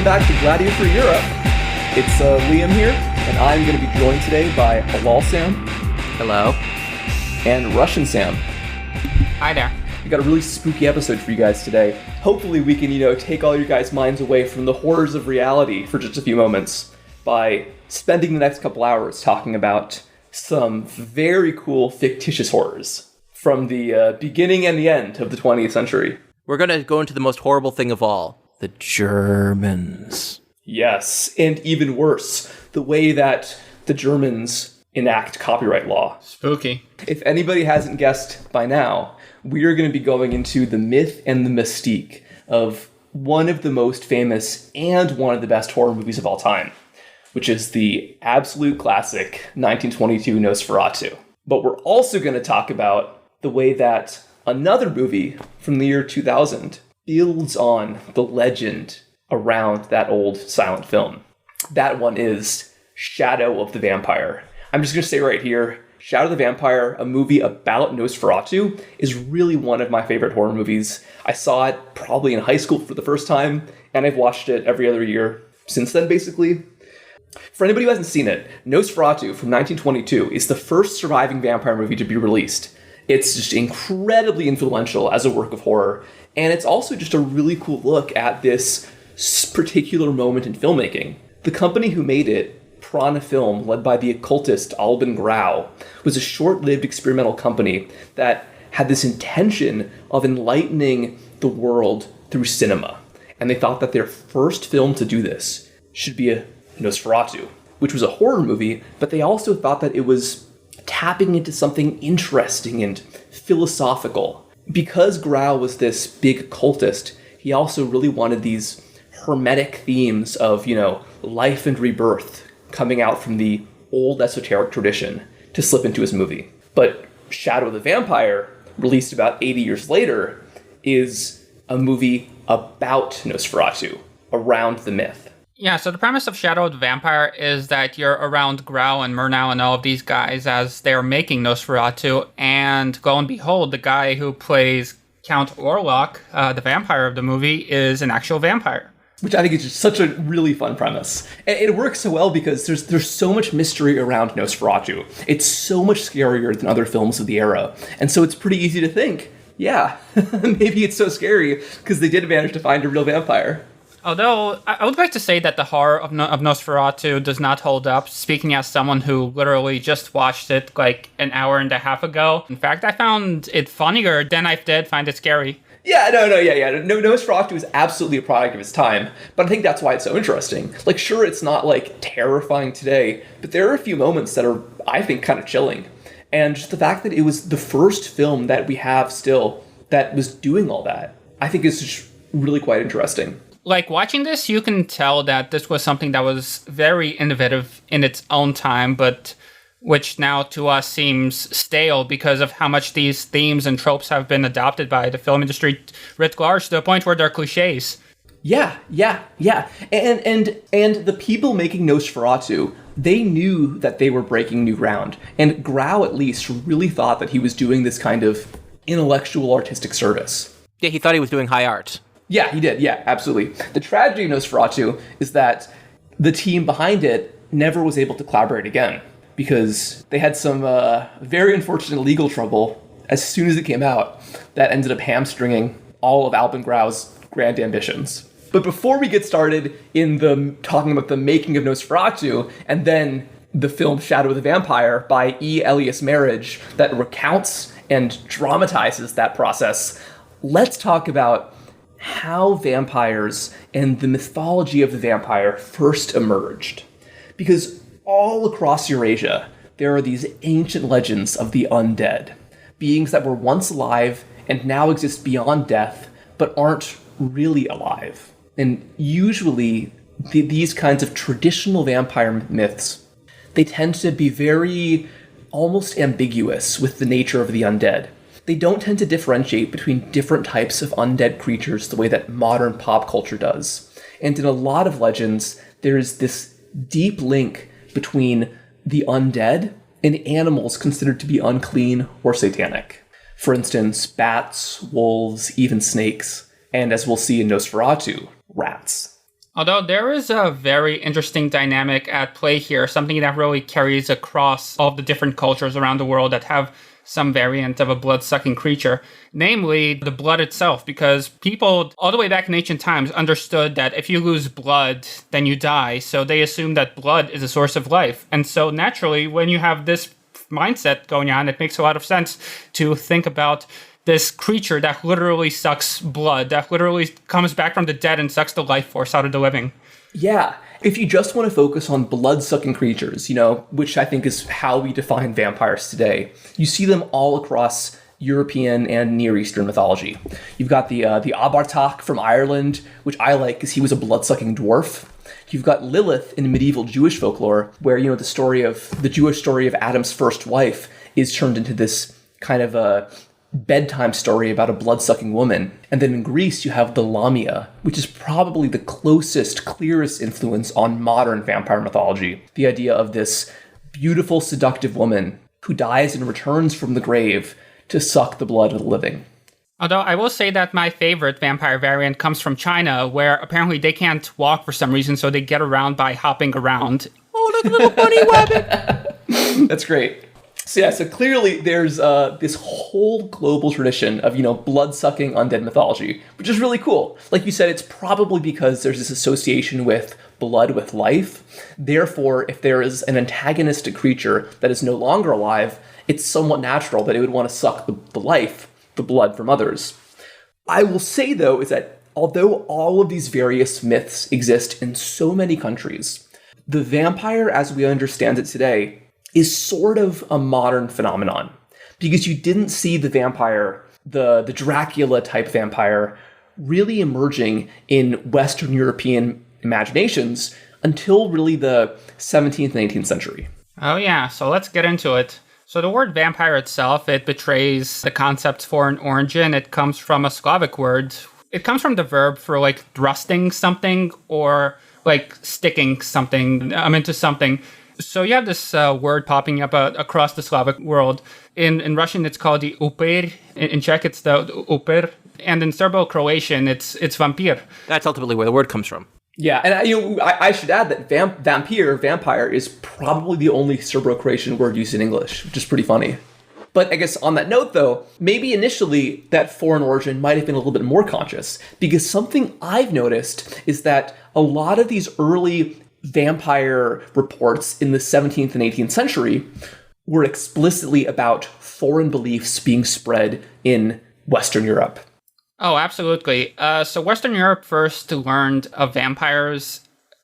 back to Gladiator for Europe. It's Liam here, and I'm going to be joined today by Halal Sam. Hello. And Russian Sam. Hi there. We got a really spooky episode for you guys today. Hopefully we can, take all your guys' minds away from the horrors of reality for just a few moments by spending the next couple hours talking about some very cool fictitious horrors from the beginning and the end of the 20th century. We're going to go into the most horrible thing of all, the Germans. Yes, and even worse, the way that the Germans enact copyright law. Spooky. If anybody hasn't guessed by now, we are going to be going into the myth and the mystique of one of the most famous and one of the best horror movies of all time, which is the absolute classic 1922 Nosferatu. But we're also going to talk about the way that another movie from the year 2000 builds on the legend around that old silent film. That one is Shadow of the Vampire. I'm just going to say right here, Shadow of the Vampire, a movie about Nosferatu, is really one of my favorite horror movies. I saw it probably in high school for the first time, and I've watched it every other year since then, basically. For anybody who hasn't seen it, Nosferatu from 1922 is the first surviving vampire movie to be released. It's just incredibly influential as a work of horror, and it's also just a really cool look at this particular moment in filmmaking. The company who made it, Prana Film, led by the occultist Alban Grau, was a short-lived experimental company that had this intention of enlightening the world through cinema. And they thought that their first film to do this should be a Nosferatu, which was a horror movie, but they also thought that it was tapping into something interesting and philosophical. Because Grau was this big occultist, he also really wanted these hermetic themes of, life and rebirth coming out from the old esoteric tradition to slip into his movie. But Shadow of the Vampire, released about 80 years later, is a movie about Nosferatu, around the myth. Yeah, so the premise of Shadow of the Vampire is that you're around Grau and Murnau and all of these guys as they're making Nosferatu, and lo and behold, the guy who plays Count Orlok, the vampire of the movie, is an actual vampire. Which I think is just such a really fun premise. And it works so well because there's so much mystery around Nosferatu. It's so much scarier than other films of the era. And so it's pretty easy to think, yeah, maybe it's so scary because they did manage to find a real vampire. Although, I would like to say that the horror of Nosferatu does not hold up, speaking as someone who literally just watched it like an hour and a half ago. In fact, I found it funnier than I did find it scary. Yeah. No, Nosferatu is absolutely a product of its time, but I think that's why it's so interesting. Like, sure, it's not, terrifying today, but there are a few moments that are, I think, kind of chilling. And just the fact that it was the first film that we have still that was doing all that, I think is just really quite interesting. Like, watching this, you can tell that this was something that was very innovative in its own time, but which now to us seems stale because of how much these themes and tropes have been adopted by the film industry writ large to the point where they're cliches. Yeah. And the people making Nosferatu, they knew that they were breaking new ground. And Grau, at least, really thought that he was doing this kind of intellectual artistic service. Yeah, he thought he was doing high art. Yeah, he did. Yeah, absolutely. The tragedy of Nosferatu is that the team behind it never was able to collaborate again because they had some very unfortunate legal trouble as soon as it came out that ended up hamstringing all of Alban Grau's grand ambitions. But before we get started in talking about the making of Nosferatu and then the film Shadow of the Vampire by E. Elias Marriage that recounts and dramatizes that process, let's talk about how vampires and the mythology of the vampire first emerged. Because all across Eurasia, there are these ancient legends of the undead, beings that were once alive and now exist beyond death, but aren't really alive. And usually, these kinds of traditional vampire myths, they tend to be very almost ambiguous with the nature of the undead. They don't tend to differentiate between different types of undead creatures the way that modern pop culture does. And in a lot of legends, there is this deep link between the undead and animals considered to be unclean or satanic. For instance, bats, wolves, even snakes, and as we'll see in Nosferatu, rats. Although there is a very interesting dynamic at play here, something that really carries across all the different cultures around the world that have some variant of a blood-sucking creature, namely the blood itself, because people all the way back in ancient times understood that if you lose blood, then you die, so they assumed that blood is a source of life. And so naturally, when you have this mindset going on, it makes a lot of sense to think about this creature that literally sucks blood, that literally comes back from the dead and sucks the life force out of the living. Yeah. If you just want to focus on blood-sucking creatures, which I think is how we define vampires today, you see them all across European and Near Eastern mythology. You've got the Abartak from Ireland, which I like because he was a blood-sucking dwarf. You've got Lilith in medieval Jewish folklore, where, the Jewish story of Adam's first wife is turned into this kind of a bedtime story about a blood-sucking woman. And then in Greece, you have the Lamia, which is probably the clearest influence on modern vampire mythology. The idea of this beautiful, seductive woman who dies and returns from the grave to suck the blood of the living. Although I will say that my favorite vampire variant comes from China, where apparently they can't walk for some reason, so they get around by hopping around. Oh, look, little bunny rabbit! That's great. So clearly there's this whole global tradition of, blood-sucking undead mythology, which is really cool. Like you said, it's probably because there's this association with blood with life. Therefore, if there is an antagonistic creature that is no longer alive, it's somewhat natural that it would want to suck the blood from others. I will say, though, is that although all of these various myths exist in so many countries, the vampire as we understand it today is sort of a modern phenomenon, because you didn't see the vampire, the Dracula-type vampire, really emerging in Western European imaginations until really the 17th and 18th century. Oh yeah, so let's get into it. So the word vampire itself, it betrays the concept for an origin. It comes from a Slavic word. It comes from the verb for thrusting something or sticking something into something. So you have this word popping up across the Slavic world. In Russian, it's called the uper. In Czech, it's the uper. And in Serbo-Croatian, it's vampir. That's ultimately where the word comes from. Yeah, and I should add that vampire, is probably the only Serbo-Croatian word used in English, which is pretty funny. But I guess on that note, though, maybe initially that foreign origin might have been a little bit more conscious, because something I've noticed is that a lot of these early vampire reports in the 17th and 18th century were explicitly about foreign beliefs being spread in Western Europe. Oh, absolutely. So Western Europe first learned of vampires,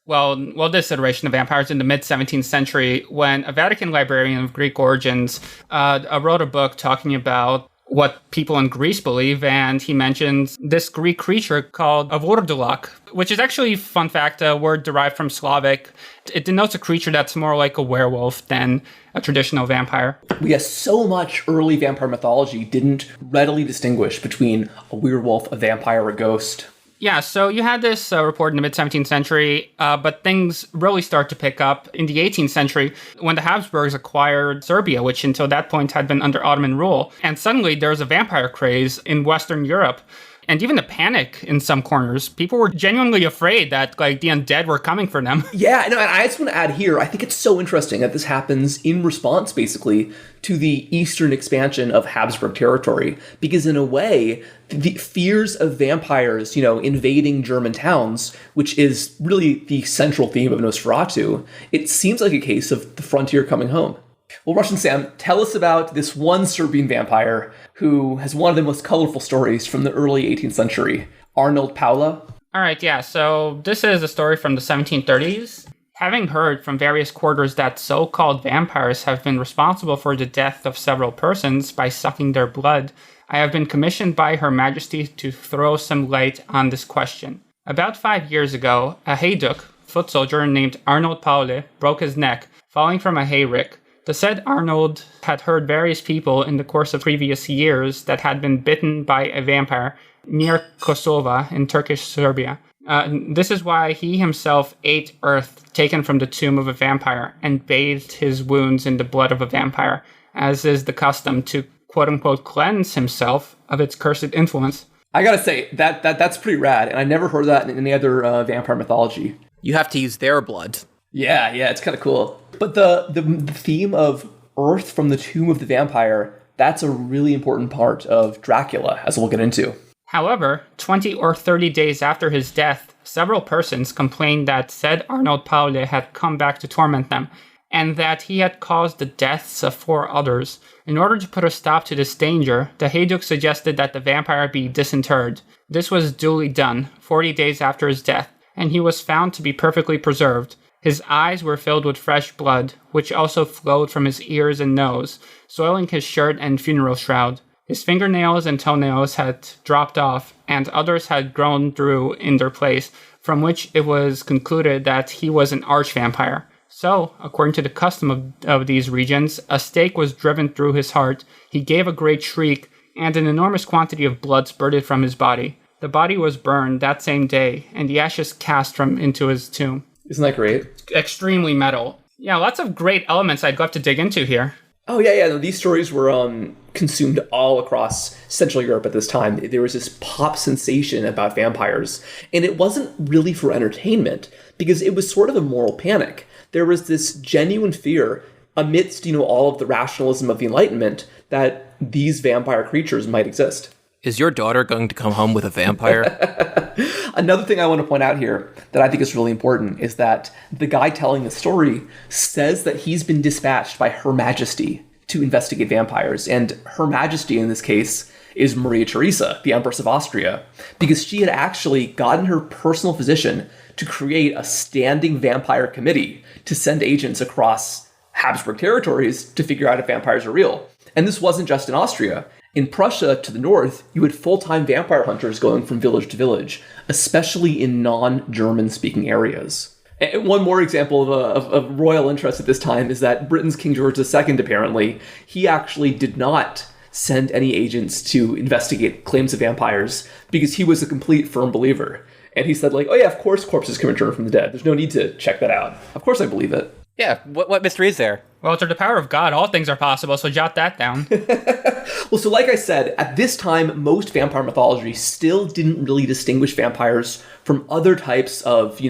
this iteration of vampires in the mid-17th century, when a Vatican librarian of Greek origins wrote a book talking about what people in Greece believe, and he mentions this Greek creature called a vurdulak, which is actually, fun fact, a word derived from Slavic. It denotes a creature that's more like a werewolf than a traditional vampire. Yes, so much early vampire mythology didn't readily distinguish between a werewolf, a vampire, a ghost. Yeah, so you had this report in the mid-17th century, but things really start to pick up in the 18th century when the Habsburgs acquired Serbia, which until that point had been under Ottoman rule. And suddenly there's a vampire craze in Western Europe. And even a panic in some corners. People were genuinely afraid that the undead were coming for them. Yeah, no, and I just want to add here, I think it's so interesting that this happens in response, basically, to the eastern expansion of Habsburg territory. Because in a way, the fears of vampires, invading German towns, which is really the central theme of Nosferatu, it seems like a case of the frontier coming home. Well, Russian Sam, tell us about this one Serbian vampire who has one of the most colorful stories from the early 18th century, Arnold Paula. All right, yeah, so this is a story from the 1730s. Having heard from various quarters that so-called vampires have been responsible for the death of several persons by sucking their blood, I have been commissioned by Her Majesty to throw some light on this question. About 5 years ago, a hayduk, foot soldier named Arnold Paule, broke his neck, falling from a hayrick. The said Arnold had heard various people in the course of previous years that had been bitten by a vampire near Kosova in Turkish Serbia. This is why he himself ate earth taken from the tomb of a vampire and bathed his wounds in the blood of a vampire, as is the custom to quote-unquote cleanse himself of its cursed influence. I gotta say, that's pretty rad, and I never heard that in any other vampire mythology. You have to use their blood. Yeah, it's kind of cool. But the theme of Earth from the tomb of the vampire, that's a really important part of Dracula, as we'll get into. However, 20 or 30 days after his death, several persons complained that said Arnold Paule had come back to torment them, and that he had caused the deaths of 4 others. In order to put a stop to this danger, the Hayduk suggested that the vampire be disinterred. This was duly done, 40 days after his death, and he was found to be perfectly preserved. His eyes were filled with fresh blood, which also flowed from his ears and nose, soiling his shirt and funeral shroud. His fingernails and toenails had dropped off, and others had grown through in their place, from which it was concluded that he was an arch-vampire. So, according to the custom of these regions, a stake was driven through his heart, he gave a great shriek, and an enormous quantity of blood spurted from his body. The body was burned that same day, and the ashes cast into his tomb. Isn't that great? Extremely metal. Yeah, lots of great elements I'd love to dig into here. Oh, yeah. No, these stories were consumed all across Central Europe at this time. There was this pop sensation about vampires, and it wasn't really for entertainment, because it was sort of a moral panic. There was this genuine fear amidst, all of the rationalism of the Enlightenment that these vampire creatures might exist. Is your daughter going to come home with a vampire? Another thing I want to point out here that I think is really important is that the guy telling the story says that he's been dispatched by Her Majesty to investigate vampires. And Her Majesty in this case is Maria Theresa, the Empress of Austria, because she had actually gotten her personal physician to create a standing vampire committee to send agents across Habsburg territories to figure out if vampires are real. And this wasn't just in Austria. In Prussia, to the north, you had full-time vampire hunters going from village to village, especially in non-German-speaking areas. And one more example of royal interest at this time is that Britain's King George II, apparently, he actually did not send any agents to investigate claims of vampires because he was a complete firm believer. And he said, oh yeah, of course corpses can return from the dead. There's no need to check that out. Of course I believe it. Yeah, what mystery is there? Well, through the power of God, all things are possible, so jot that down. Well, so like I said, at this time, most vampire mythology still didn't really distinguish vampires from other types of,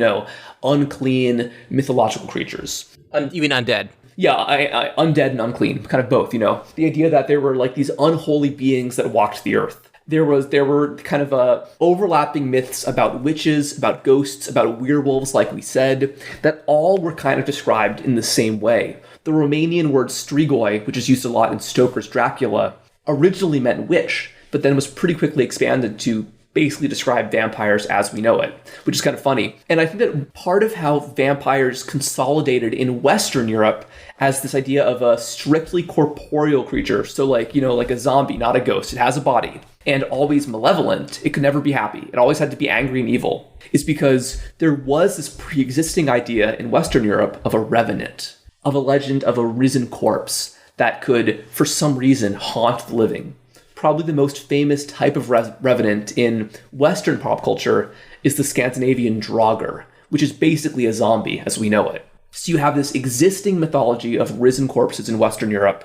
unclean mythological creatures. You mean undead? Yeah, undead and unclean, kind of both, The idea that there were these unholy beings that walked the earth. There were kind of overlapping myths about witches, about ghosts, about werewolves, like we said, that all were kind of described in the same way. The Romanian word strigoi, which is used a lot in Stoker's Dracula, originally meant witch, but then was pretty quickly expanded to basically describe vampires as we know it, which is kind of funny. And I think that part of how vampires consolidated in Western Europe as this idea of a strictly corporeal creature, so like a zombie, not a ghost, it has a body, and always malevolent, it could never be happy, it always had to be angry and evil, is because there was this pre-existing idea in Western Europe of a revenant, of a legend of a risen corpse that could, for some reason, haunt the living. Probably the most famous type of revenant in Western pop culture is the Scandinavian Draugr, which is basically a zombie as we know it. So you have this existing mythology of risen corpses in Western Europe,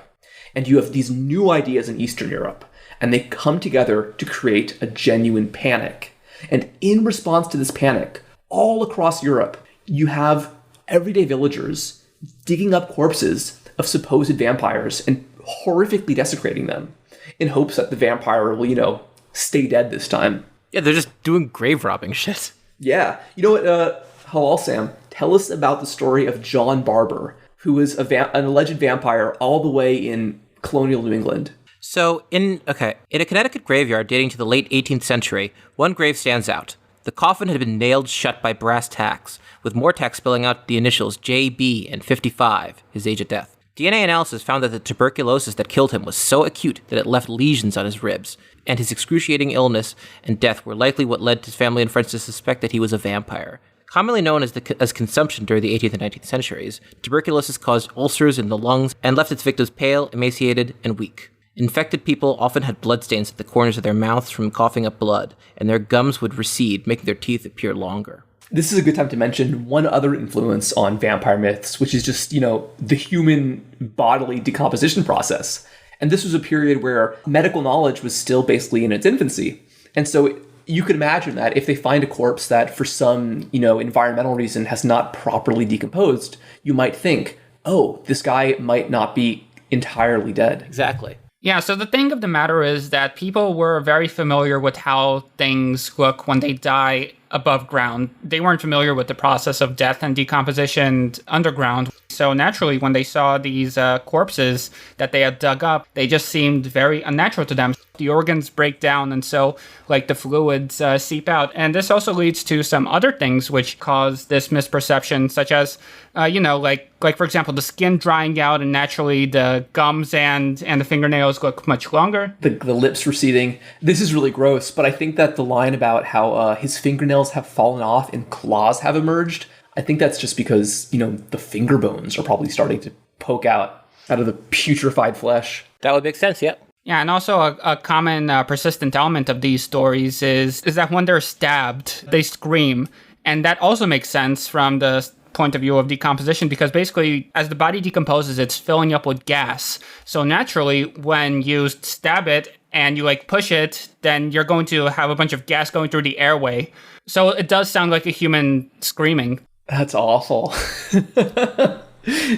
and you have these new ideas in Eastern Europe, and they come together to create a genuine panic. And in response to this panic, all across Europe, you have everyday villagers digging up corpses of supposed vampires and horrifically desecrating them, in hopes that the vampire will, stay dead this time. Yeah, they're just doing grave robbing shit. Yeah. You know what, Halal Sam, tell us about the story of John Barber, who was an alleged vampire all the way in colonial New England. So, in a Connecticut graveyard dating to the late 18th century, one grave stands out. The coffin had been nailed shut by brass tacks, with more tacks spelling out the initials JB and 55, his age at death. DNA analysis found that the tuberculosis that killed him was so acute that it left lesions on his ribs, and his excruciating illness and death were likely what led his family and friends to suspect that he was a vampire. Commonly known as consumption during the 18th and 19th centuries, tuberculosis caused ulcers in the lungs and left its victims pale, emaciated, and weak. Infected people often had bloodstains at the corners of their mouths from coughing up blood, and their gums would recede, making their teeth appear longer. This is a good time to mention one other influence on vampire myths, which is just, the human bodily decomposition process. And this was a period where medical knowledge was still basically in its infancy. And so you could imagine that if they find a corpse that for some, environmental reason has not properly decomposed, you might think, oh, this guy might not be entirely dead. Exactly. Yeah, so the thing of the matter is that people were very familiar with how things look when they die above ground. They weren't familiar with the process of death and decomposition underground. So naturally, when they saw these corpses that they had dug up, they just seemed very unnatural to them. The organs break down, and so the fluids seep out. And this also leads to some other things which cause this misperception, such as, for example, the skin drying out, and naturally the gums and the fingernails look much longer. The lips receding. This is really gross, but I think that the line about how his fingernails have fallen off and claws have emerged, I think that's just because, the finger bones are probably starting to poke out of the putrefied flesh. That would make sense, yeah. Yeah, and also a common persistent element of these stories is that when they're stabbed, they scream. And that also makes sense from the point of view of decomposition, because basically as the body decomposes, it's filling up with gas. So naturally, when you stab it and you push it, then you're going to have a bunch of gas going through the airway. So it does sound like a human screaming. That's awful.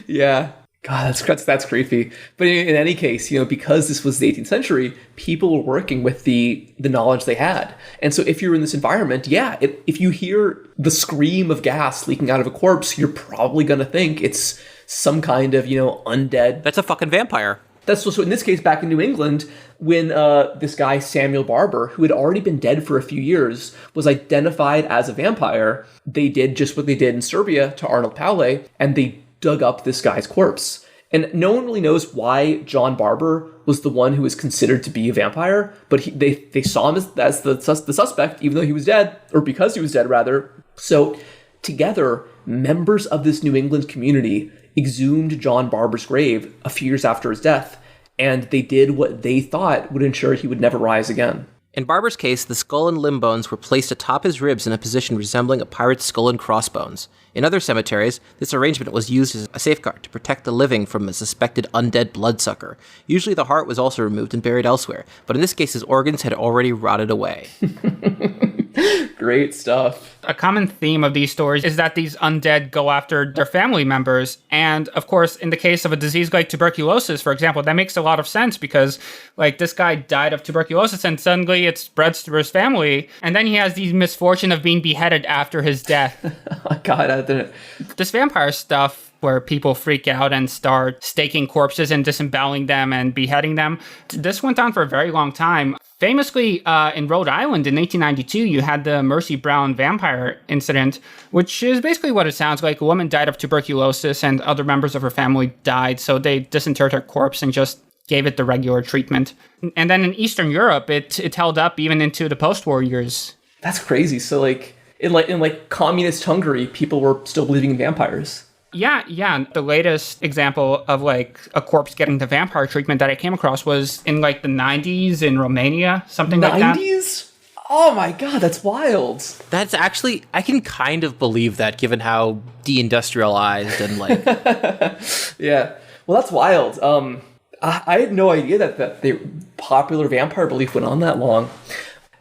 Yeah. God, that's creepy. But in any case, because this was the 18th century, people were working with the knowledge they had. And so if you're in this environment, if you hear the scream of gas leaking out of a corpse, you're probably going to think it's some kind of, undead. That's a fucking vampire. That's so in this case, back in New England, when this guy, Samuel Barber, who had already been dead for a few years, was identified as a vampire, they did just what they did in Serbia to Arnold Paule, and they dug up this guy's corpse. And no one really knows why John Barber was the one who was considered to be a vampire, but they saw him as the suspect, even though he was dead, or because he was dead, rather. So together, members of this New England community exhumed John Barber's grave a few years after his death, and they did what they thought would ensure he would never rise again. In Barber's case, the skull and limb bones were placed atop his ribs in a position resembling a pirate's skull and crossbones. In other cemeteries, this arrangement was used as a safeguard to protect the living from a suspected undead bloodsucker. Usually the heart was also removed and buried elsewhere, but in this case his organs had already rotted away. Great stuff. A common theme of these stories is that these undead go after their family members. And of course, in the case of a disease like tuberculosis, for example, that makes a lot of sense because this guy died of tuberculosis and suddenly it spreads through his family. And then he has the misfortune of being beheaded after his death. Oh, God, I didn't. This vampire stuff where people freak out and start staking corpses and disemboweling them and beheading them. This went on for a very long time. Famously, in Rhode Island in 1892, you had the Mercy Brown vampire incident, which is basically what it sounds like. A woman died of tuberculosis and other members of her family died, so they disinterred her corpse and just gave it the regular treatment. And then in Eastern Europe, it held up even into the post-war years. That's crazy. So in communist Hungary, people were still believing in vampires. Yeah. The latest example of a corpse getting the vampire treatment that I came across was in the 90s in Romania, something like that. 90s? Oh my God, that's wild. That's actually, I can kind of believe that given how deindustrialized and Yeah. Well, that's wild. I had no idea that the popular vampire belief went on that long.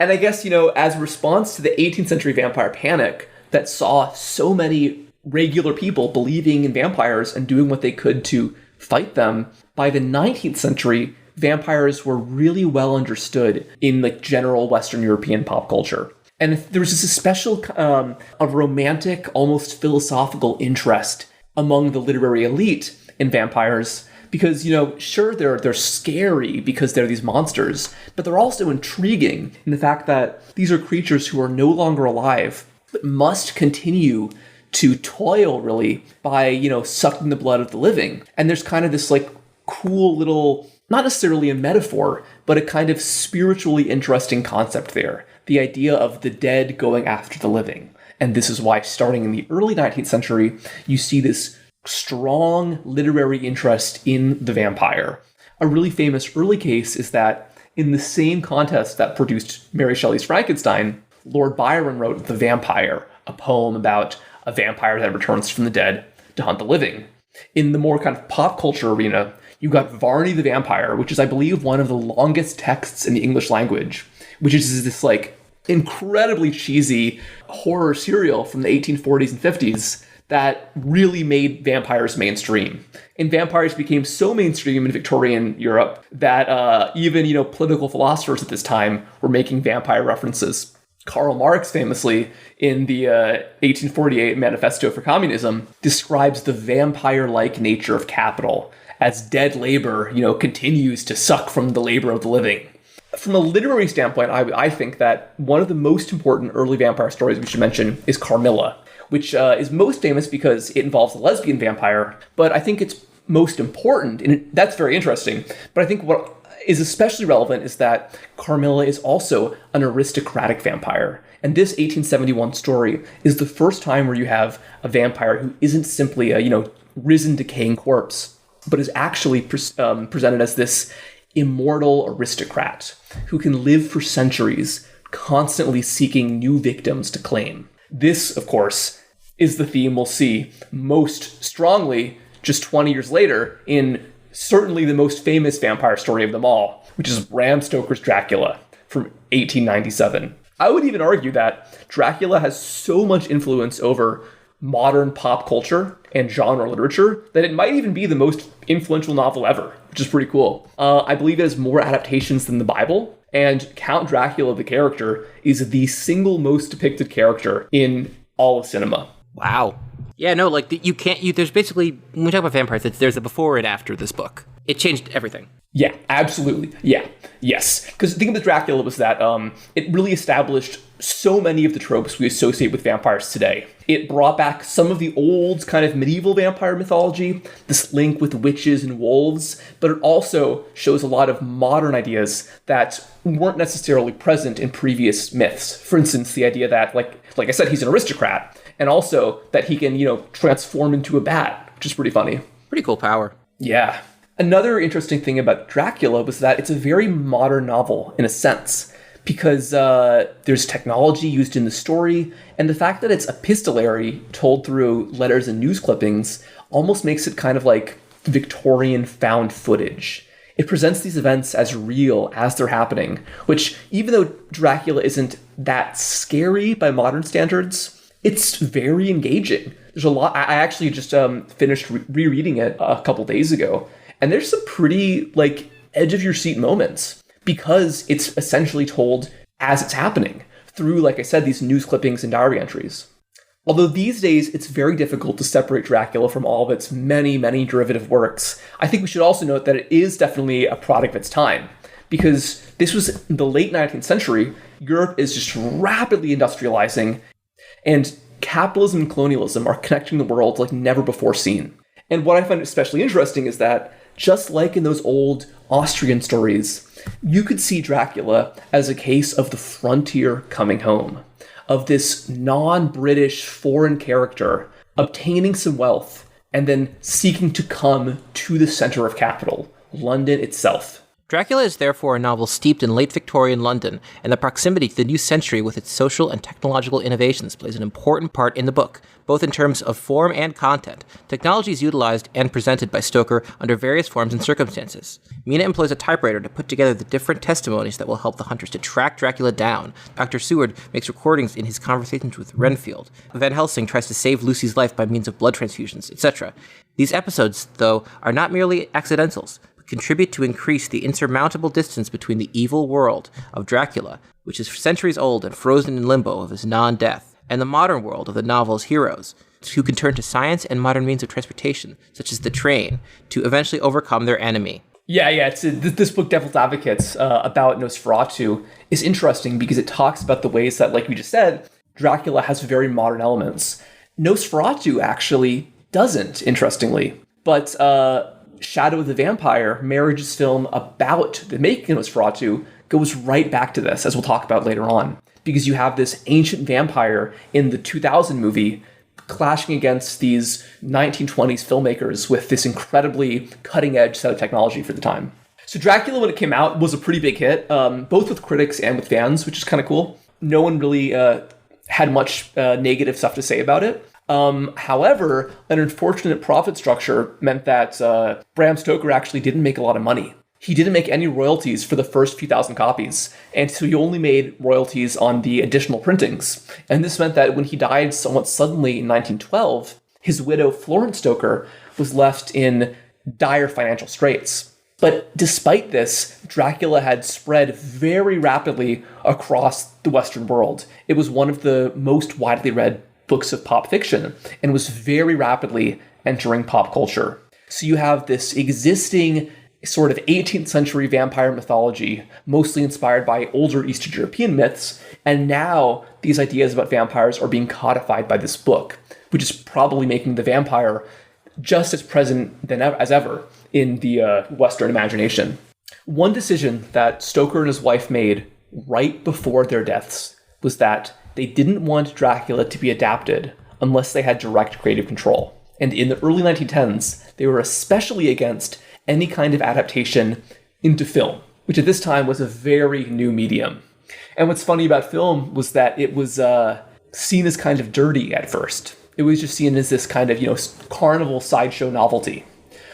And I guess, as a response to the 18th century vampire panic that saw so many regular people believing in vampires and doing what they could to fight them, by the 19th century, vampires were really well understood in general Western European pop culture. And there was this special a romantic, almost philosophical interest among the literary elite in vampires because, sure, they're scary because they're these monsters, but they're also intriguing in the fact that these are creatures who are no longer alive, but must continue to toil, really, by, sucking the blood of the living. And there's kind of this, cool little, not necessarily a metaphor, but a kind of spiritually interesting concept there. The idea of the dead going after the living. And this is why, starting in the early 19th century, you see this strong literary interest in the vampire. A really famous early case is that in the same contest that produced Mary Shelley's Frankenstein, Lord Byron wrote The Vampire, a poem about a vampire that returns from the dead to hunt the living. In the more kind of pop culture arena, you got Varney the Vampire, which is, I believe, one of the longest texts in the English language, which is this like incredibly cheesy horror serial from the 1840s and 50s that really made vampires mainstream. And vampires became so mainstream in Victorian Europe that even, political philosophers at this time were making vampire references. Karl Marx famously, in the 1848 Manifesto for Communism, describes the vampire-like nature of capital as dead labor, continues to suck from the labor of the living. From a literary standpoint, I think that one of the most important early vampire stories we should mention is Carmilla, which is most famous because it involves a lesbian vampire, but I think it's most important, and that's very interesting, but I think what is especially relevant is that Carmilla is also an aristocratic vampire. And this 1871 story is the first time where you have a vampire who isn't simply a, risen, decaying corpse, but is actually presented as this immortal aristocrat who can live for centuries, constantly seeking new victims to claim. This, of course, is the theme we'll see most strongly just 20 years later in certainly the most famous vampire story of them all, which is Bram Stoker's Dracula from 1897. I would even argue that Dracula has so much influence over modern pop culture and genre literature that it might even be the most influential novel ever, which is pretty cool. I believe it has more adaptations than the Bible, and Count Dracula, the character, is the single most depicted character in all of cinema. Wow. Yeah, no, there's basically, when we talk about vampires, there's a before and after this book. It changed everything. Yeah, absolutely. Yeah, yes. Because the thing with Dracula was that it really established so many of the tropes we associate with vampires today. It brought back some of the old kind of medieval vampire mythology, this link with witches and wolves, but it also shows a lot of modern ideas that weren't necessarily present in previous myths. For instance, the idea that, like I said, he's an aristocrat, and also that he can, transform into a bat, which is pretty funny. Pretty cool power. Yeah. Another interesting thing about Dracula was that it's a very modern novel in a sense, because there's technology used in the story, and the fact that it's epistolary, told through letters and news clippings, almost makes it kind of like Victorian found footage. It presents these events as real as they're happening, which, even though Dracula isn't that scary by modern standards, it's very engaging. There's a lot. I actually just finished rereading it a couple days ago, and there's some pretty edge of your seat moments because it's essentially told as it's happening through, like I said, these news clippings and diary entries. Although these days it's very difficult to separate Dracula from all of its many, many derivative works, I think we should also note that it is definitely a product of its time, because this was the late 19th century. Europe is just rapidly industrializing, and capitalism and colonialism are connecting the world like never before seen. And what I find especially interesting is that, just like in those old Austrian stories, you could see Dracula as a case of the frontier coming home, of this non-British foreign character obtaining some wealth and then seeking to come to the center of capital, London itself. Dracula is therefore a novel steeped in late Victorian London, and the proximity to the new century with its social and technological innovations plays an important part in the book, both in terms of form and content. Technology is utilized and presented by Stoker under various forms and circumstances. Mina employs a typewriter to put together the different testimonies that will help the hunters to track Dracula down. Dr. Seward makes recordings in his conversations with Renfield. Van Helsing tries to save Lucy's life by means of blood transfusions, etc. These episodes, though, are not merely accidentals, contribute to increase the insurmountable distance between the evil world of Dracula, which is centuries old and frozen in limbo of his non-death, and the modern world of the novel's heroes, who can turn to science and modern means of transportation, such as the train, to eventually overcome their enemy. Yeah, it's this book, Devil's Advocates, about Nosferatu, is interesting because it talks about the ways that, like we just said, Dracula has very modern elements. Nosferatu actually doesn't, interestingly, but Shadow of the Vampire, Marriage's film about the making of Nosferatu, goes right back to this, as we'll talk about later on. Because you have this ancient vampire in the 2000 movie clashing against these 1920s filmmakers with this incredibly cutting-edge set of technology for the time. So Dracula, when it came out, was a pretty big hit, both with critics and with fans, which is kind of cool. No one really had much negative stuff to say about it. However, an unfortunate profit structure meant that Bram Stoker actually didn't make a lot of money. He didn't make any royalties for the first few thousand copies, and so he only made royalties on the additional printings. And this meant that when he died somewhat suddenly in 1912, his widow, Florence Stoker, was left in dire financial straits. But despite this, Dracula had spread very rapidly across the Western world. It was one of the most widely read books of pop fiction, and was very rapidly entering pop culture. So you have this existing sort of 18th century vampire mythology, mostly inspired by older Eastern European myths, and now these ideas about vampires are being codified by this book, which is probably making the vampire just as present as ever in the Western imagination. One decision that Stoker and his wife made right before their deaths was that they didn't want Dracula to be adapted unless they had direct creative control. And in the early 1910s, they were especially against any kind of adaptation into film, which at this time was a very new medium. And what's funny about film was that it was seen as kind of dirty at first. It was just seen as this kind of, carnival sideshow novelty.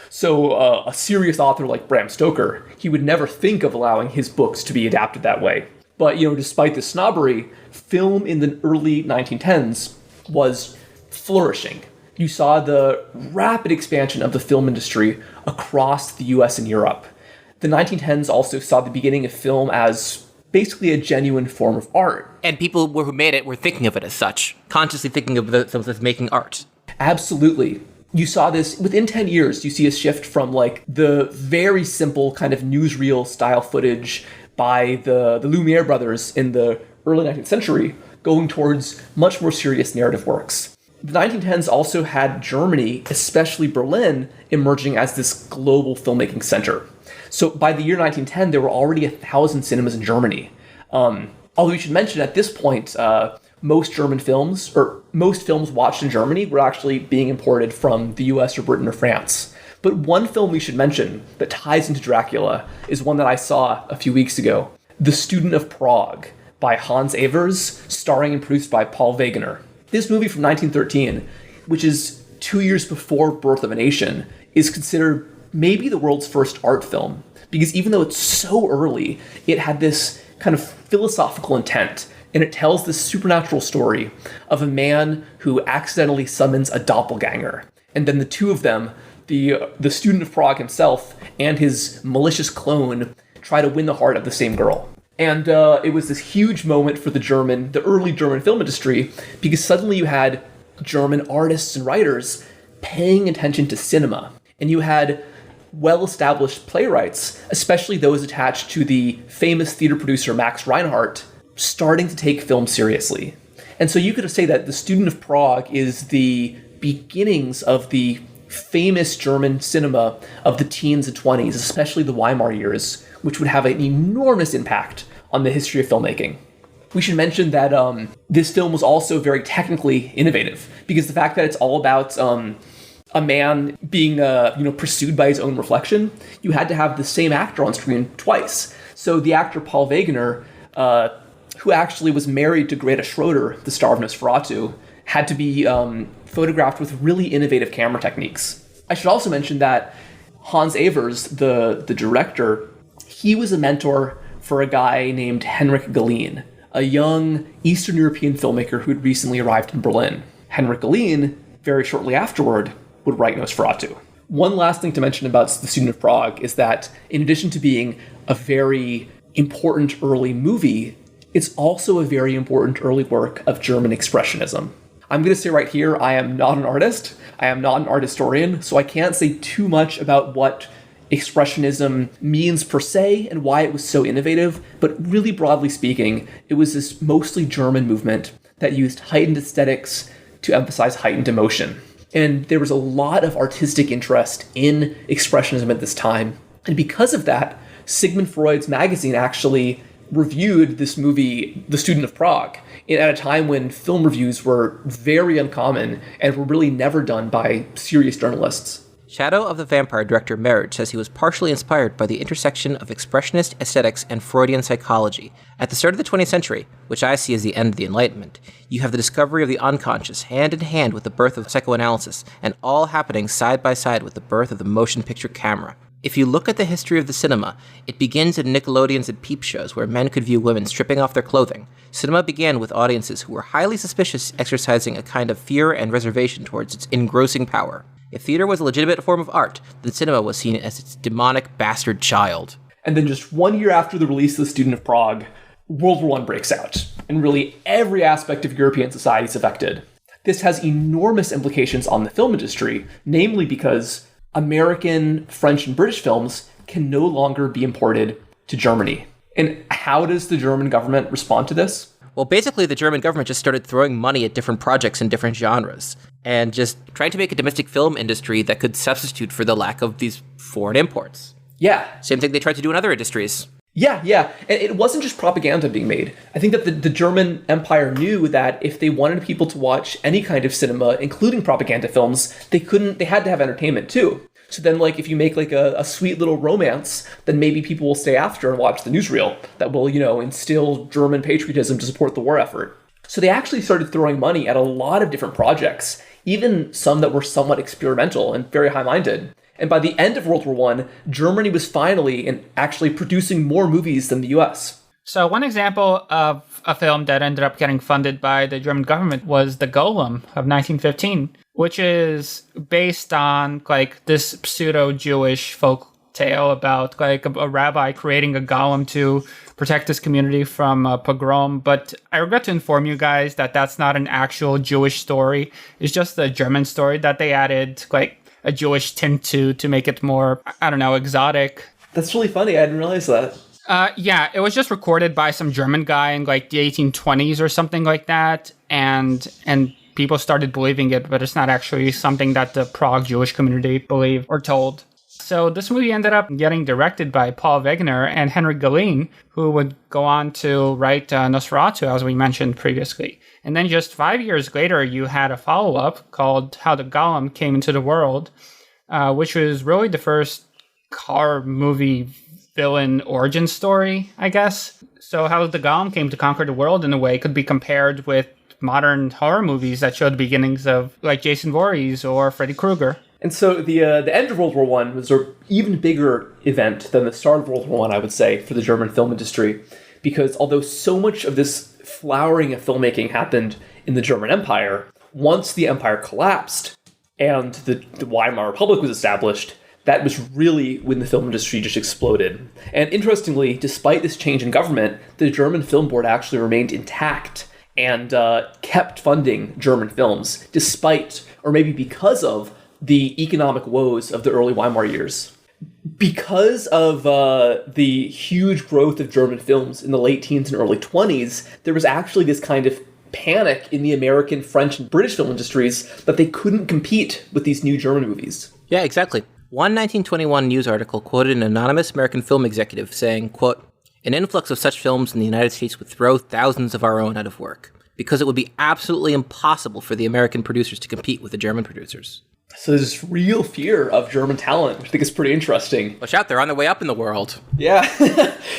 So a serious author like Bram Stoker, he would never think of allowing his books to be adapted that way. But, despite the snobbery, film in the early 1910s was flourishing. You saw the rapid expansion of the film industry across the US and Europe. The 1910s also saw the beginning of film as basically a genuine form of art. And people who made it were thinking of it as such, consciously thinking of themselves as making art. Absolutely. You saw this within 10 years. You see a shift from the very simple kind of newsreel style footage by the Lumiere brothers in the early 19th century going towards much more serious narrative works. The 1910s also had Germany, especially Berlin, emerging as this global filmmaking center. So by the year 1910, there were already 1,000 cinemas in Germany. Although we should mention at this point, most films watched in Germany were actually being imported from the US or Britain or France. But one film we should mention that ties into Dracula is one that I saw a few weeks ago, The Student of Prague by Hans Evers, starring and produced by Paul Wegener. This movie from 1913, which is 2 years before Birth of a Nation, is considered maybe the world's first art film, because even though it's so early, it had this kind of philosophical intent, and it tells this supernatural story of a man who accidentally summons a doppelganger, and then the two of them, the student of Prague himself and his malicious clone, try to win the heart of the same girl. And it was this huge moment for the early German film industry, because suddenly you had German artists and writers paying attention to cinema. And you had well-established playwrights, especially those attached to the famous theater producer Max Reinhardt, starting to take film seriously. And so you could say that The Student of Prague is the beginnings of the famous German cinema of the teens and 20s, especially the Weimar years, which would have an enormous impact on the history of filmmaking. We should mention that this film was also very technically innovative, because the fact that it's all about a man being pursued by his own reflection, you had to have the same actor on screen twice. So the actor Paul Wegener, who actually was married to Greta Schroeder, the star of Nosferatu, had to be photographed with really innovative camera techniques. I should also mention that Hans Evers, the director, he was a mentor for a guy named Henrik Galeen, a young Eastern European filmmaker who had recently arrived in Berlin. Henrik Galeen, very shortly afterward, would write Nosferatu. One last thing to mention about The Student of Prague is that in addition to being a very important early movie, it's also a very important early work of German expressionism. I'm going to say right here, I am not an artist. I am not an art historian, so I can't say too much about what expressionism means per se and why it was so innovative, but really broadly speaking, it was this mostly German movement that used heightened aesthetics to emphasize heightened emotion. And there was a lot of artistic interest in expressionism at this time. And because of that, Sigmund Freud's magazine actually reviewed this movie, The Student of Prague, at a time when film reviews were very uncommon and were really never done by serious journalists. Shadow of the Vampire director Merritt says he was partially inspired by the intersection of expressionist aesthetics and Freudian psychology. At the start of the 20th century, which I see as the end of the Enlightenment, you have the discovery of the unconscious hand in hand with the birth of psychoanalysis, and all happening side by side with the birth of the motion picture camera. If you look at the history of the cinema, it begins in Nickelodeons and peep shows where men could view women stripping off their clothing. Cinema began with audiences who were highly suspicious, exercising a kind of fear and reservation towards its engrossing power. If theater was a legitimate form of art, then cinema was seen as its demonic bastard child. And then just 1 year after the release of The Student of Prague, World War I breaks out, and really every aspect of European society is affected. This has enormous implications on the film industry, namely because American, French, and British films can no longer be imported to Germany. And how does the German government respond to this? Well, basically, the German government just started throwing money at different projects in different genres, and just trying to make a domestic film industry that could substitute for the lack of these foreign imports. Yeah. Same thing they tried to do in other industries. Yeah. And it wasn't just propaganda being made. I think that the German Empire knew that if they wanted people to watch any kind of cinema, including propaganda films, they had to have entertainment too. So then, like, if you make like a sweet little romance, then maybe people will stay after and watch the newsreel that will, instill German patriotism to support the war effort. So they actually started throwing money at a lot of different projects, even some that were somewhat experimental and very high-minded. And by the end of World War I, Germany was finally actually producing more movies than the US. So one example of a film that ended up getting funded by the German government was The Golem of 1915, which is based on like this pseudo-Jewish folk tale about like a rabbi creating a golem to protect his community from a pogrom. But I regret to inform you guys that that's not an actual Jewish story. It's just a German story that they added like a Jewish tint to make it more, I don't know, exotic. That's really funny. I didn't realize that. Yeah, it was just recorded by some German guy in like the 1820s or something like that. And people started believing it, but it's not actually something that the Prague Jewish community believed or told. So this movie ended up getting directed by Paul Wegener and Henry Galeen, who would go on to write Nosferatu, as we mentioned previously. And then just 5 years later, you had a follow-up called How the Golem Came into the World, which was really the first horror movie villain origin story, I guess. So How the Golem Came to Conquer the World, in a way, could be compared with modern horror movies that show the beginnings of like Jason Voorhees or Freddy Krueger. And so the end of World War I was an even bigger event than the start of World War I would say, for the German film industry, because although so much of this flowering of filmmaking happened in the German Empire, once the empire collapsed and the Weimar Republic was established, that was really when the film industry just exploded. And interestingly, despite this change in government, the German Film Board actually remained intact and kept funding German films, despite, or maybe because of, the economic woes of the early Weimar years. Because of the huge growth of German films in the late teens and early 20s, there was actually this kind of panic in the American, French, and British film industries that they couldn't compete with these new German movies. Yeah, exactly. One 1921 news article quoted an anonymous American film executive saying, quote, "An influx of such films in the United States would throw thousands of our own out of work, because it would be absolutely impossible for the American producers to compete with the German producers." So there's this real fear of German talent, which I think is pretty interesting. Watch out, they're on their way up in the world. Yeah.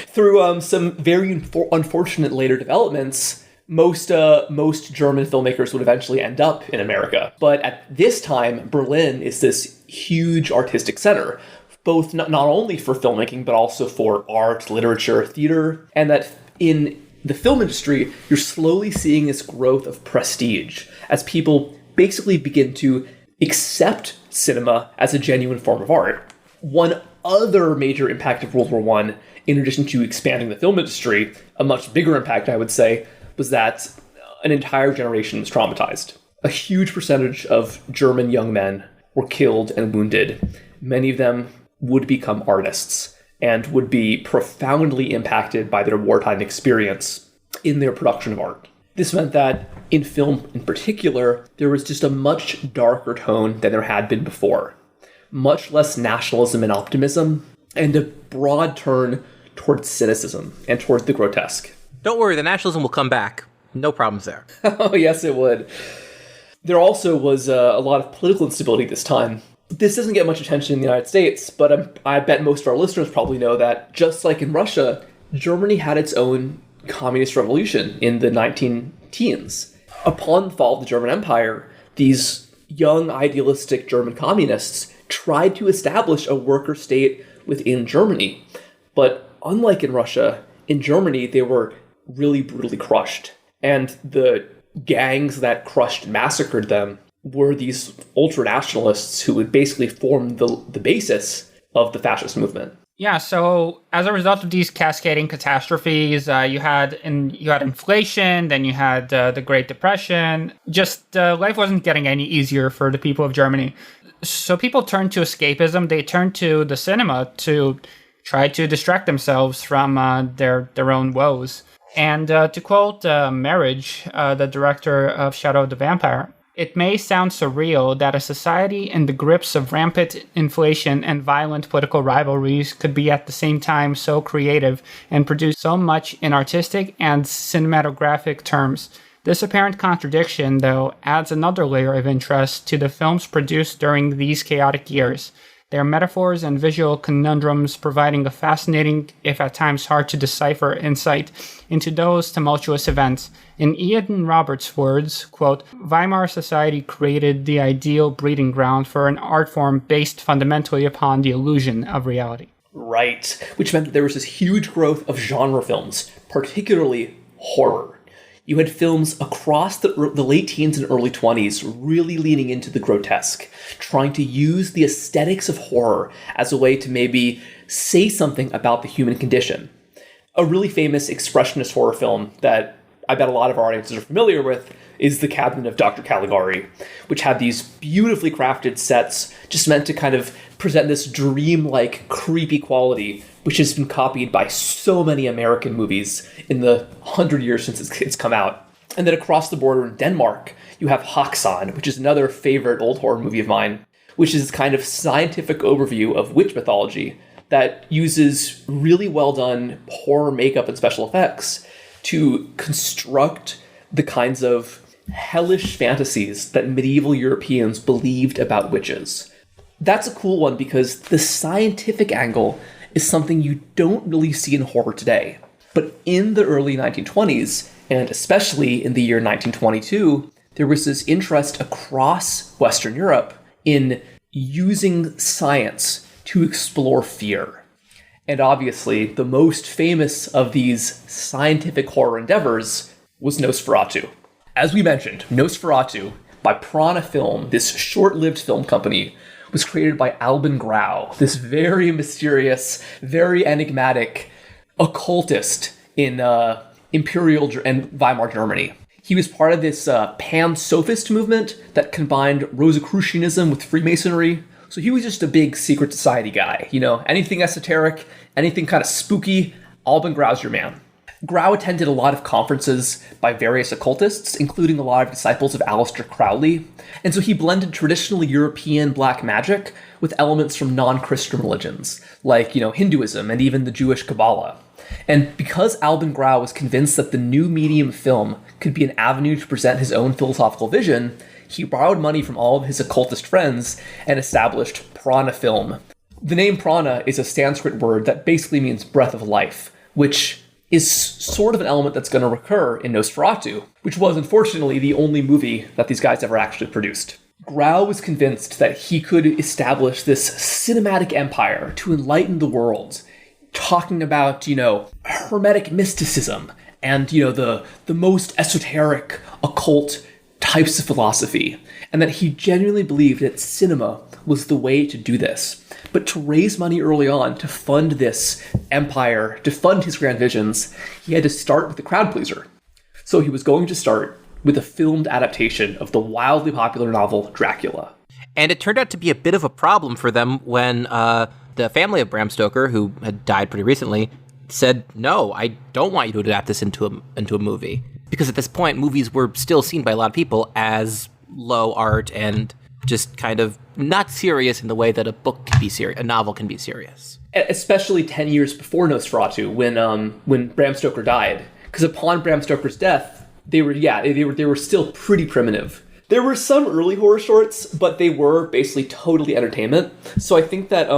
Through some very unfortunate later developments, most German filmmakers would eventually end up in America. But at this time, Berlin is this huge artistic center, both not only for filmmaking, but also for art, literature, theater, and that in the film industry, you're slowly seeing this growth of prestige as people basically begin to accept cinema as a genuine form of art. One other major impact of World War I, in addition to expanding the film industry, a much bigger impact, I would say, was that an entire generation was traumatized. A huge percentage of German young men were killed and wounded. Many of them would become artists and would be profoundly impacted by their wartime experience in their production of art. This meant that in film in particular, there was just a much darker tone than there had been before. Much less nationalism and optimism, and a broad turn towards cynicism and toward the grotesque. Don't worry, the nationalism will come back. No problems there. Oh, yes, it would. There also was a lot of political instability at this time. This doesn't get much attention in the United States, but I bet most of our listeners probably know that, just like in Russia, Germany had its own communist revolution in the 19-teens. Upon the fall of the German Empire, these young, idealistic German communists tried to establish a worker state within Germany. But unlike in Russia, in Germany, they were really brutally crushed. And the gangs that crushed and massacred them were these ultranationalists who would basically form the basis of the fascist movement. Yeah, so as a result of these cascading catastrophes, you had inflation, then you had the Great Depression. Just life wasn't getting any easier for the people of Germany. So people turned to escapism. They turned to the cinema to try to distract themselves from their own woes. And to quote Marriage, the director of Shadow of the Vampire, "It may sound surreal that a society in the grips of rampant inflation and violent political rivalries could be at the same time so creative and produce so much in artistic and cinematographic terms. This apparent contradiction, though, adds another layer of interest to the films produced during these chaotic years. Their metaphors and visual conundrums providing a fascinating, if at times hard to decipher, insight into those tumultuous events. In Ian Roberts' words, quote, Weimar society created the ideal breeding ground for an art form based fundamentally upon the illusion of reality." Right, which meant that there was this huge growth of genre films, particularly horror. You had films across the late teens and early 20s really leaning into the grotesque, trying to use the aesthetics of horror as a way to maybe say something about the human condition. A really famous expressionist horror film that I bet a lot of our audiences are familiar with is The Cabinet of Dr. Caligari, which had these beautifully crafted sets just meant to kind of present this dream-like, creepy quality, which has been copied by so many American movies in the 100 years since it's come out. And then across the border in Denmark, you have Haksan, which is another favorite old horror movie of mine, which is this kind of scientific overview of witch mythology that uses really well done horror makeup and special effects to construct the kinds of hellish fantasies that medieval Europeans believed about witches. That's a cool one because the scientific angle is something you don't really see in horror today. But in the early 1920s, and especially in the year 1922, there was this interest across Western Europe in using science to explore fear. And obviously, the most famous of these scientific horror endeavors was Nosferatu. As we mentioned, Nosferatu, by Prana Film, this short-lived film company, was created by Albin Grau, this very mysterious, very enigmatic occultist in Imperial and Weimar Germany. He was part of this pan-sophist movement that combined Rosicrucianism with Freemasonry. So he was just a big secret society guy. You know, anything esoteric, anything kind of spooky, Albin Grau's your man. Grau attended a lot of conferences by various occultists, including a lot of disciples of Aleister Crowley, and so he blended traditional European black magic with elements from non-Christian religions, like, Hinduism and even the Jewish Kabbalah. And because Albin Grau was convinced that the new medium film could be an avenue to present his own philosophical vision, he borrowed money from all of his occultist friends and established Prana Film. The name Prana is a Sanskrit word that basically means breath of life, which is sort of an element that's going to recur in Nosferatu, which was unfortunately the only movie that these guys ever actually produced. Grau was convinced that he could establish this cinematic empire to enlighten the world, talking about, hermetic mysticism and, the most esoteric, occult types of philosophy, and that he genuinely believed that cinema was the way to do this. But to raise money early on to fund this empire, to fund his grand visions, he had to start with the crowd pleaser. So he was going to start with a filmed adaptation of the wildly popular novel Dracula. And it turned out to be a bit of a problem for them when the family of Bram Stoker, who had died pretty recently, said, no, I don't want you to adapt this into a movie. Because at this point, movies were still seen by a lot of people as low art and just kind of not serious in the way that a book can be serious, a novel can be serious. Especially 10 years before Nosferatu, when Bram Stoker died. Because upon Bram Stoker's death, they were still pretty primitive. There were some early horror shorts, but they were basically totally entertainment. So I think that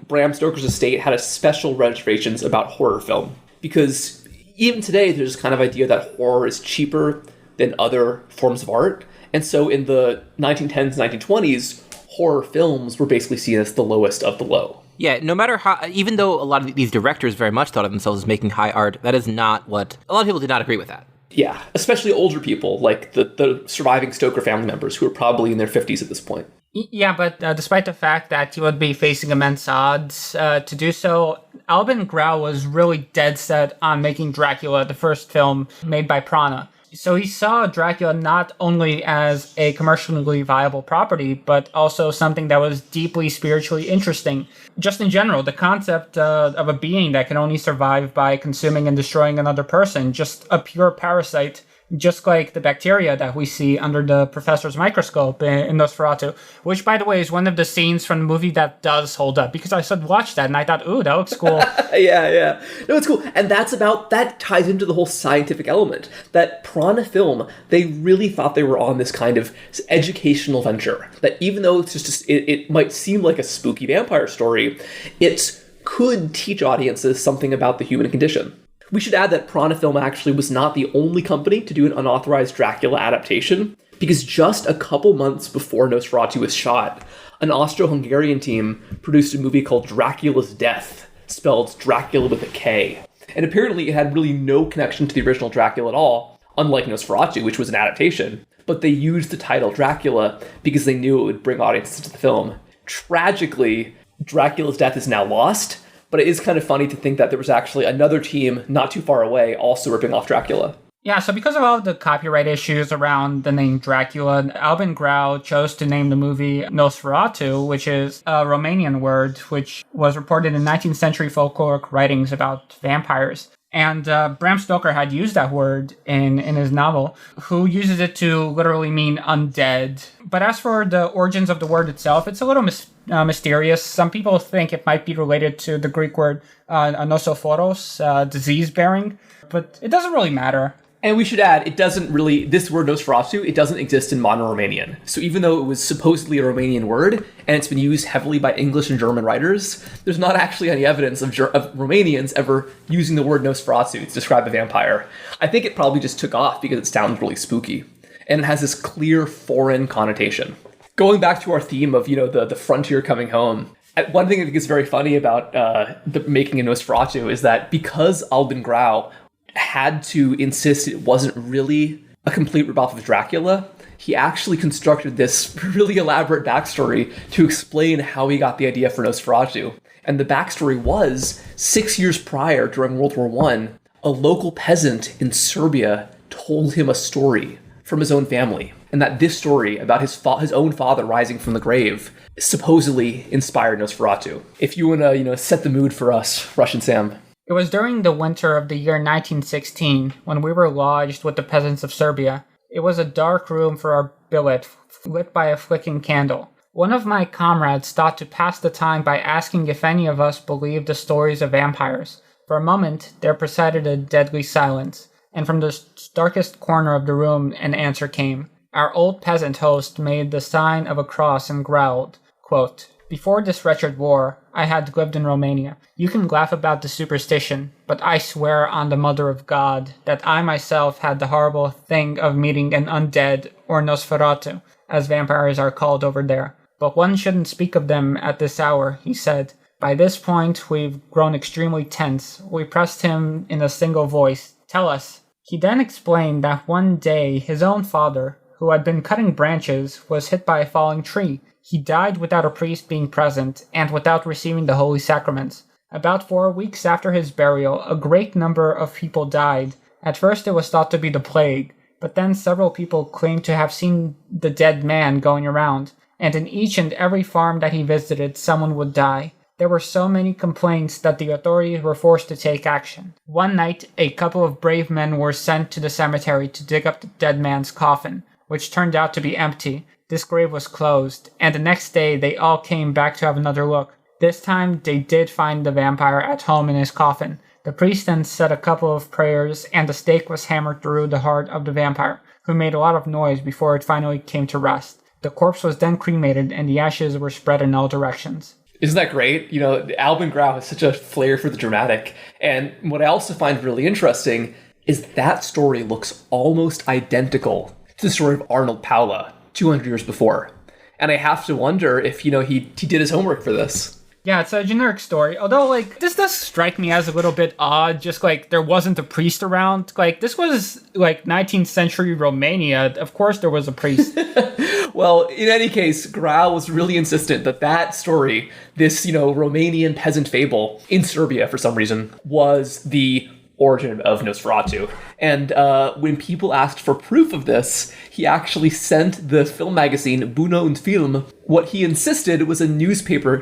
Bram Stoker's estate had a special reservations about horror film. Because even today, there's this kind of idea that horror is cheaper than other forms of art. And so in the 1910s, 1920s, horror films were basically seen as the lowest of the low. Yeah, no matter how, even though a lot of these directors very much thought of themselves as making high art, that is not what, a lot of people did not agree with that. Yeah, especially older people, like the surviving Stoker family members who are probably in their 50s at this point. Yeah, but despite the fact that he would be facing immense odds to do so, Albin Grau was really dead set on making Dracula the first film made by Prana. So he saw Dracula not only as a commercially viable property, but also something that was deeply spiritually interesting. Just in general, the concept of a being that can only survive by consuming and destroying another person, just a pure parasite, just like the bacteria that we see under the professor's microscope in Nosferatu, which, by the way, is one of the scenes from the movie that does hold up, because I said watch that and I thought, ooh, that looks cool. Yeah. No, it's cool. And that ties into the whole scientific element. That Prana film, they really thought they were on this kind of educational venture. That even though it's just it might seem like a spooky vampire story, it could teach audiences something about the human condition. We should add that Prana Film actually was not the only company to do an unauthorized Dracula adaptation, because just a couple months before Nosferatu was shot, an Austro-Hungarian team produced a movie called Dracula's Death, spelled Dracula with a K. And apparently it had really no connection to the original Dracula at all, unlike Nosferatu, which was an adaptation. But they used the title Dracula because they knew it would bring audiences to the film. Tragically, Dracula's Death is now lost, but it is kind of funny to think that there was actually another team not too far away also ripping off Dracula. Yeah, so because of all the copyright issues around the name Dracula, Albin Grau chose to name the movie Nosferatu, which is a Romanian word, which was reported in 19th century folkloric writings about vampires. And Bram Stoker had used that word in his novel, who uses it to literally mean undead. But as for the origins of the word itself, it's a little mysterious. Some people think it might be related to the Greek word nosophoros, disease-bearing, but it doesn't really matter. And we should add, this word Nosferatu, it doesn't exist in modern Romanian. So even though it was supposedly a Romanian word, and it's been used heavily by English and German writers, there's not actually any evidence of Romanians ever using the word Nosferatu to describe a vampire. I think it probably just took off because it sounds really spooky. And it has this clear foreign connotation. Going back to our theme of, the frontier coming home, one thing I think is very funny about the making of Nosferatu is that because Albin Grau had to insist it wasn't really a complete ripoff of Dracula, he actually constructed this really elaborate backstory to explain how he got the idea for Nosferatu. And the backstory was, 6 years prior, during World War I, a local peasant in Serbia told him a story from his own family. And that this story about his own father rising from the grave supposedly inspired Nosferatu. If you want to, set the mood for us, Russian Sam. It was during the winter of the year 1916 when we were lodged with the peasants of Serbia. It was a dark room for our billet, lit by a flickering candle. One of my comrades thought to pass the time by asking if any of us believed the stories of vampires. For a moment, there presided a deadly silence, and from the darkest corner of the room an answer came. Our old peasant host made the sign of a cross and growled, quote, "Before this wretched war, I had lived in Romania. You can laugh about the superstition, but I swear on the Mother of God that I myself had the horrible thing of meeting an undead, or Nosferatu, as vampires are called over there. But one shouldn't speak of them at this hour," he said. By this point, we've grown extremely tense. We pressed him in a single voice, "Tell us." He then explained that one day his own father, who had been cutting branches, was hit by a falling tree. He died without a priest being present, and without receiving the holy sacraments. About 4 weeks after his burial, a great number of people died. At first it was thought to be the plague, but then several people claimed to have seen the dead man going around, and in each and every farm that he visited, someone would die. There were so many complaints that the authorities were forced to take action. One night, a couple of brave men were sent to the cemetery to dig up the dead man's coffin, which turned out to be empty. This grave was closed, and the next day they all came back to have another look. This time they did find the vampire at home in his coffin. The priest then said a couple of prayers, and the stake was hammered through the heart of the vampire, who made a lot of noise before it finally came to rest. The corpse was then cremated, and the ashes were spread in all directions. Isn't that great? Albin Grau has such a flair for the dramatic. And what I also find really interesting is that story looks almost identical to the story of Arnold Paula 200 years before. And I have to wonder if, he did his homework for this. Yeah, it's a generic story. Although, this does strike me as a little bit odd, just, there wasn't a priest around. This was, 19th century Romania. Of course there was a priest. Well, in any case, Grau was really insistent that story, this, Romanian peasant fable in Serbia for some reason, was the origin of Nosferatu. And when people asked for proof of this, he actually sent the film magazine Buno und Film what he insisted was a newspaper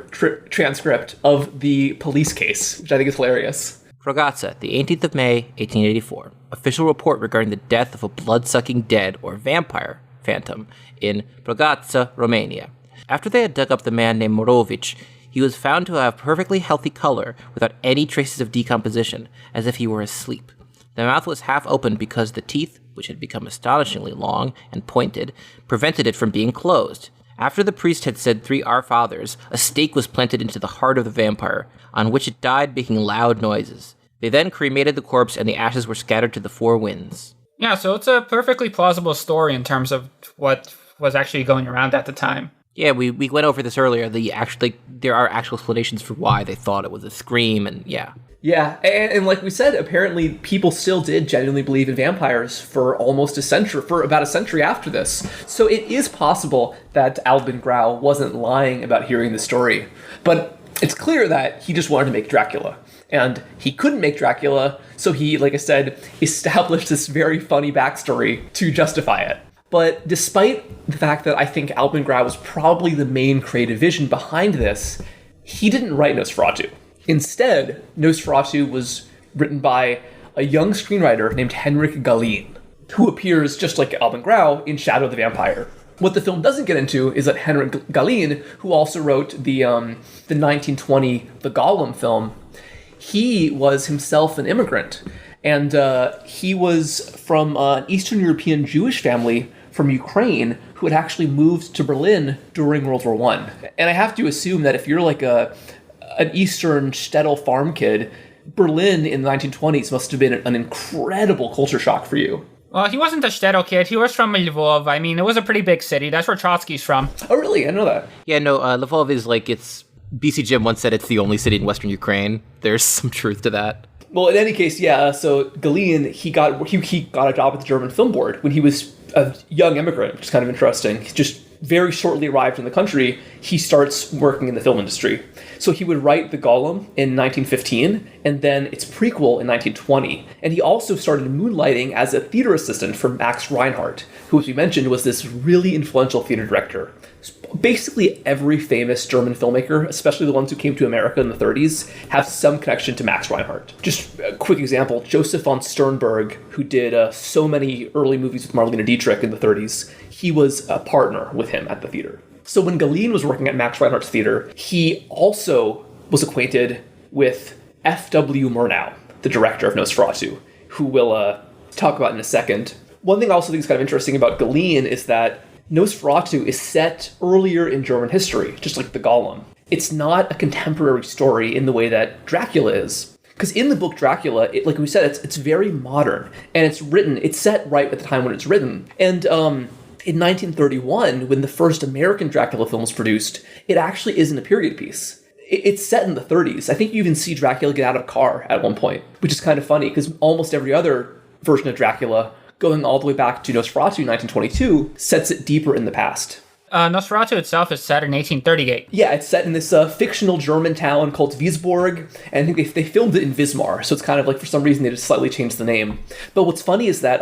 transcript of the police case, which I think is hilarious. Ragazza, the 18th of May, 1884. Official report regarding the death of a blood-sucking dead or vampire phantom in Ragazza, Romania. After they had dug up the man named Morovic, he was found to have perfectly healthy color without any traces of decomposition, as if he were asleep. The mouth was half open because the teeth, which had become astonishingly long and pointed, prevented it from being closed. After the priest had said 3 Our Fathers, a stake was planted into the heart of the vampire, on which it died making loud noises. They then cremated the corpse and the ashes were scattered to the 4 winds. Yeah, so it's a perfectly plausible story in terms of what was actually going around at the time. Yeah, we went over this earlier. There are actual explanations for why they thought it was a scream, and yeah. Yeah, and like we said, apparently people still did genuinely believe in vampires for about a century after this. So it is possible that Albin Grau wasn't lying about hearing the story. But it's clear that he just wanted to make Dracula. And he couldn't make Dracula, so he, like I said, established this very funny backstory to justify it. But despite the fact that I think Albin Grau was probably the main creative vision behind this, he didn't write Nosferatu. Instead, Nosferatu was written by a young screenwriter named Henrik Galeen, who appears just like Albin Grau in Shadow the Vampire. What the film doesn't get into is that Henrik Galeen, who also wrote the 1920 The Golem film, he was himself an immigrant. And he was from an Eastern European Jewish family from Ukraine who had actually moved to Berlin during World War I. And I have to assume that if you're like an Eastern shtetl farm kid, Berlin in the 1920s must have been an incredible culture shock for you. Well, he wasn't a shtetl kid. He was from Lvov. I mean, it was a pretty big city. That's where Trotsky's from. Oh, really? I didn't know that. Yeah, no, Lvov is it's... BC Jim once said it's the only city in Western Ukraine. There's some truth to that. Well, in any case, yeah, so Galeen, he got a job at the German Film Board when he was a young immigrant, which is kind of interesting. He just very shortly arrived in the country, he starts working in the film industry. So he would write The Golem in 1915, and then its prequel in 1920. And he also started moonlighting as a theater assistant for Max Reinhardt, who, as we mentioned, was this really influential theater director. Basically every famous German filmmaker, especially the ones who came to America in the 30s, have some connection to Max Reinhardt. Just a quick example, Joseph von Sternberg, who did so many early movies with Marlene Dietrich in the 30s, he was a partner with him at the theater. So when Galeen was working at Max Reinhardt's theater, he also was acquainted with F.W. Murnau, the director of Nosferatu, who we'll talk about in a second. One thing I also think is kind of interesting about Galeen is that Nosferatu is set earlier in German history, just like The Golem. It's not a contemporary story in the way that Dracula is. Because in the book Dracula, like we said, it's very modern, and it's set right at the time when it's written. And in 1931, when the first American Dracula film was produced, it actually isn't a period piece. It's set in the 30s. I think you even see Dracula get out of a car at one point, which is kind of funny, because almost every other version of Dracula, going all the way back to Nosferatu in 1922, sets it deeper in the past. Nosferatu itself is set in 1838. Yeah, it's set in this fictional German town called Wiesborg, and I think they filmed it in Wismar, so it's kind of like, for some reason, they just slightly changed the name. But what's funny is that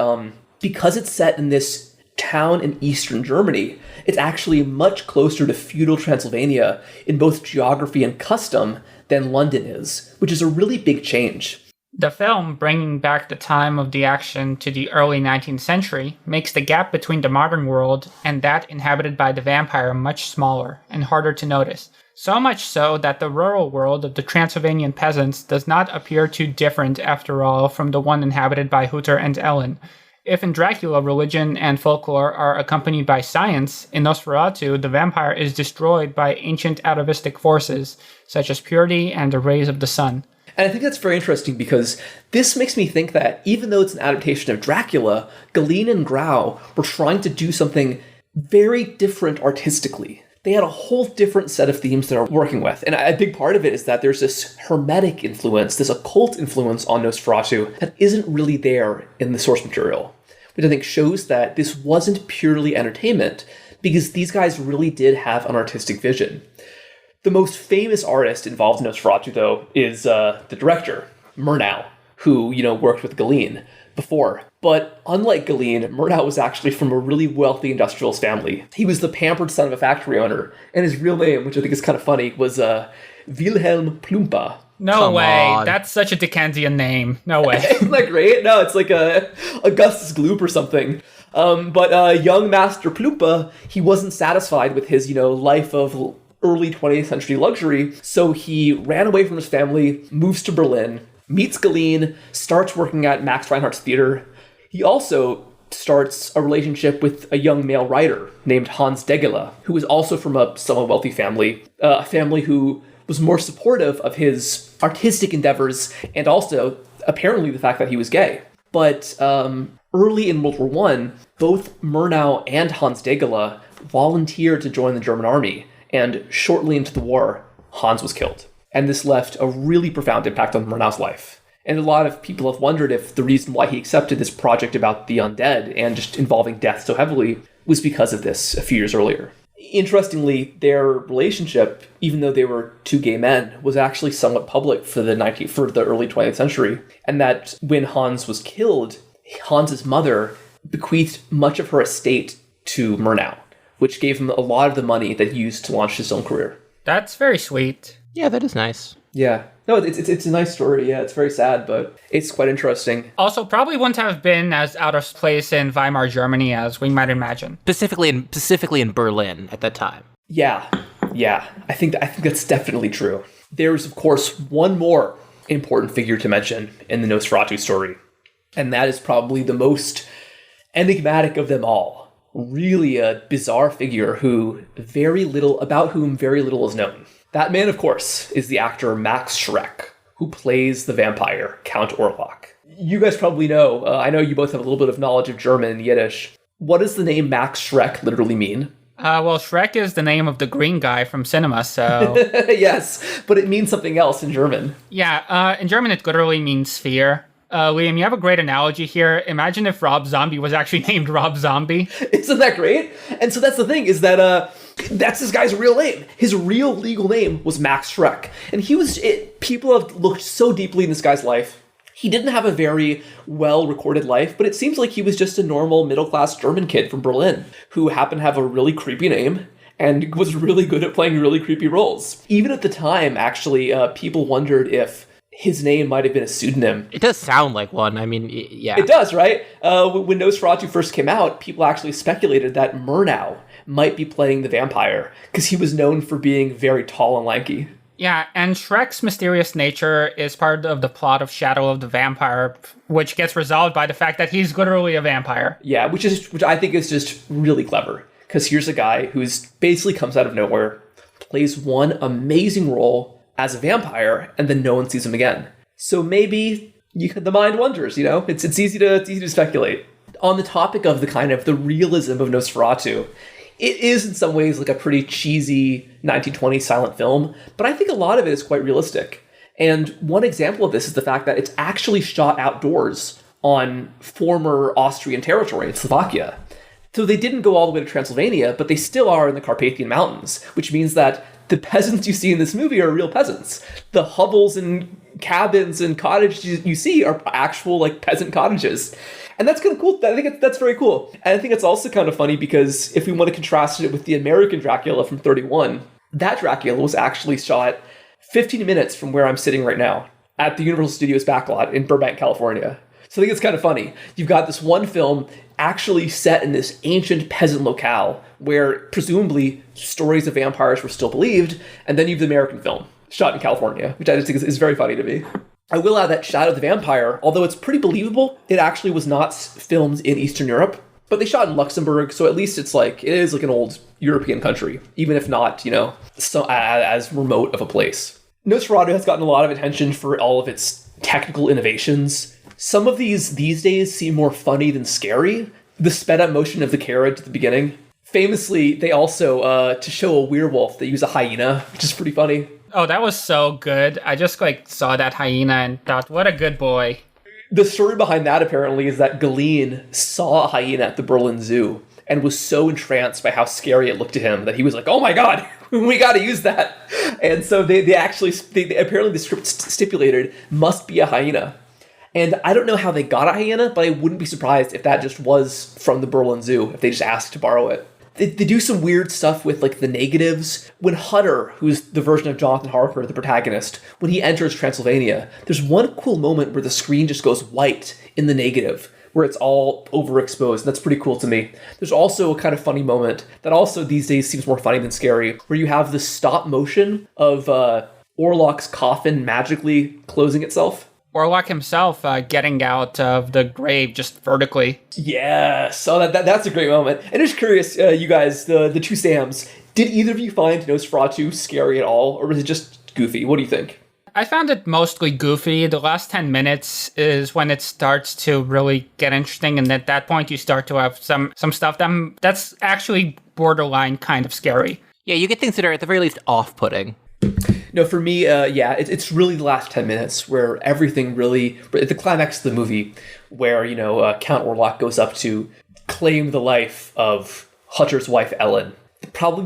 because it's set in this town in eastern Germany, it's actually much closer to feudal Transylvania in both geography and custom than London is, which is a really big change. The film, bringing back the time of the action to the early 19th century, makes the gap between the modern world and that inhabited by the vampire much smaller and harder to notice. So much so that the rural world of the Transylvanian peasants does not appear too different, after all, from the one inhabited by Hutter and Ellen. If in Dracula religion and folklore are accompanied by science, in Nosferatu the vampire is destroyed by ancient atavistic forces, such as purity and the rays of the sun. And I think that's very interesting because this makes me think that even though it's an adaptation of Dracula, Galeen and Grau were trying to do something very different artistically. They had a whole different set of themes they're working with. And a big part of it is that there's this hermetic influence, this occult influence on Nosferatu that isn't really there in the source material, which I think shows that this wasn't purely entertainment, because these guys really did have an artistic vision. The most famous artist involved in Nosferatu, though, is the director, Murnau, who, worked with Galeen before. But unlike Galeen, Murnau was actually from a really wealthy industrialist family. He was the pampered son of a factory owner, and his real name, which I think is kind of funny, was Wilhelm Plumpa. No Come way. on. That's such a Dickensian name. No way. Isn't that great? No, it's like Augustus Gloop or something. But young Master Plumpa, he wasn't satisfied with his, life of early 20th century luxury, so he ran away from his family, moves to Berlin, meets Galeen, starts working at Max Reinhardt's theater. He also starts a relationship with a young male writer named Hans Degele, who was also from a somewhat wealthy family, a family who was more supportive of his artistic endeavors and also apparently the fact that he was gay. But early in World War I, both Murnau and Hans Degele volunteered to join the German army, and shortly into the war, Hans was killed. And this left a really profound impact on Murnau's life. And a lot of people have wondered if the reason why he accepted this project about the undead and just involving death so heavily was because of this a few years earlier. Interestingly, their relationship, even though they were two gay men, was actually somewhat public for the early 20th century. And that when Hans was killed, Hans's mother bequeathed much of her estate to Murnau, which gave him a lot of the money that he used to launch his own career. That's very sweet. Yeah, that is nice. Yeah. No, it's a nice story. Yeah, it's very sad, but it's quite interesting. Also, probably wouldn't have been as out of place in Weimar, Germany as we might imagine. Specifically in Berlin at that time. Yeah. I think that's definitely true. There's, of course, one more important figure to mention in the Nosferatu story, and that is probably the most enigmatic of them all. Really a bizarre figure about whom very little is known. That man, of course, is the actor Max Schreck, who plays the vampire, Count Orlok. You guys probably know, I know you both have a little bit of knowledge of German and Yiddish. What does the name Max Schreck literally mean? Well, Shrek is the name of the green guy from cinema, so... Yes, but it means something else in German. Yeah, in German it literally means sphere. Liam, you have a great analogy here. Imagine if Rob Zombie was actually named Rob Zombie. Isn't that great? And so that's the thing, is that that's this guy's real name. His real legal name was Max Schreck. And people have looked so deeply in this guy's life. He didn't have a very well-recorded life, but it seems like he was just a normal middle-class German kid from Berlin who happened to have a really creepy name and was really good at playing really creepy roles. Even at the time, actually, people wondered if his name might have been a pseudonym. It does sound like one. I mean, yeah. It does, right? When Nosferatu first came out, people actually speculated that Murnau might be playing the vampire because he was known for being very tall and lanky. Yeah, and Shrek's mysterious nature is part of the plot of Shadow of the Vampire, which gets resolved by the fact that he's literally a vampire. Yeah, which I think is just really clever. Because here's a guy who's basically comes out of nowhere, plays one amazing role as a vampire, and then no one sees him again. So maybe the mind wonders, It's easy to speculate. On the topic of the realism of Nosferatu, it is in some ways like a pretty cheesy 1920s silent film, but I think a lot of it is quite realistic. And one example of this is the fact that it's actually shot outdoors on former Austrian territory in Slovakia. So they didn't go all the way to Transylvania, but they still are in the Carpathian Mountains, which means that the peasants you see in this movie are real peasants. The hovels and cabins and cottages you see are actual peasant cottages. And that's kind of cool. I think that's very cool. And I think it's also kind of funny because if we want to contrast it with the American Dracula from 1931, that Dracula was actually shot 15 minutes from where I'm sitting right now at the Universal Studios backlot in Burbank, California. So I think it's kind of funny. You've got this one film actually set in this ancient peasant locale where presumably stories of vampires were still believed, and then you have the American film shot in California, which I just think is very funny to me. I will add that Shadow of the Vampire, although it's pretty believable, it actually was not filmed in Eastern Europe, but they shot in Luxembourg, so at least it is like an old European country, even if not, so as remote of a place. Nosferatu has gotten a lot of attention for all of its technical innovations. Some of these days seem more funny than scary. The sped up motion of the carriage at the beginning Famously, they also, to show a werewolf, they use a hyena, which is pretty funny. Oh, that was so good. I just saw that hyena and thought, what a good boy. The story behind that apparently is that Galeen saw a hyena at the Berlin Zoo and was so entranced by how scary it looked to him that he was like, oh my god, we got to use that. And so they apparently the script stipulated must be a hyena. And I don't know how they got a hyena, but I wouldn't be surprised if that just was from the Berlin Zoo, if they just asked to borrow it. They do some weird stuff with the negatives. When Hutter, who's the version of Jonathan Harker, the protagonist, when he enters Transylvania, there's one cool moment where the screen just goes white in the negative, where it's all overexposed. And that's pretty cool to me. There's also a kind of funny moment that also these days seems more funny than scary, where you have the stop motion of Orlok's coffin magically closing itself. Orlok himself getting out of the grave just vertically. Yeah, so that's a great moment. And just curious, you guys, the two Sams, did either of you find Nosferatu scary at all, or was it just goofy? What do you think? I found it mostly goofy. The last 10 minutes is when it starts to really get interesting, and at that point you start to have some stuff that's actually borderline kind of scary. Yeah, you get things that are at the very least off-putting. No, for me, it's really the last 10 minutes where everything really, at the climax of the movie, where, Count Orlok goes up to claim the life of Hutter's wife, Ellen. Probably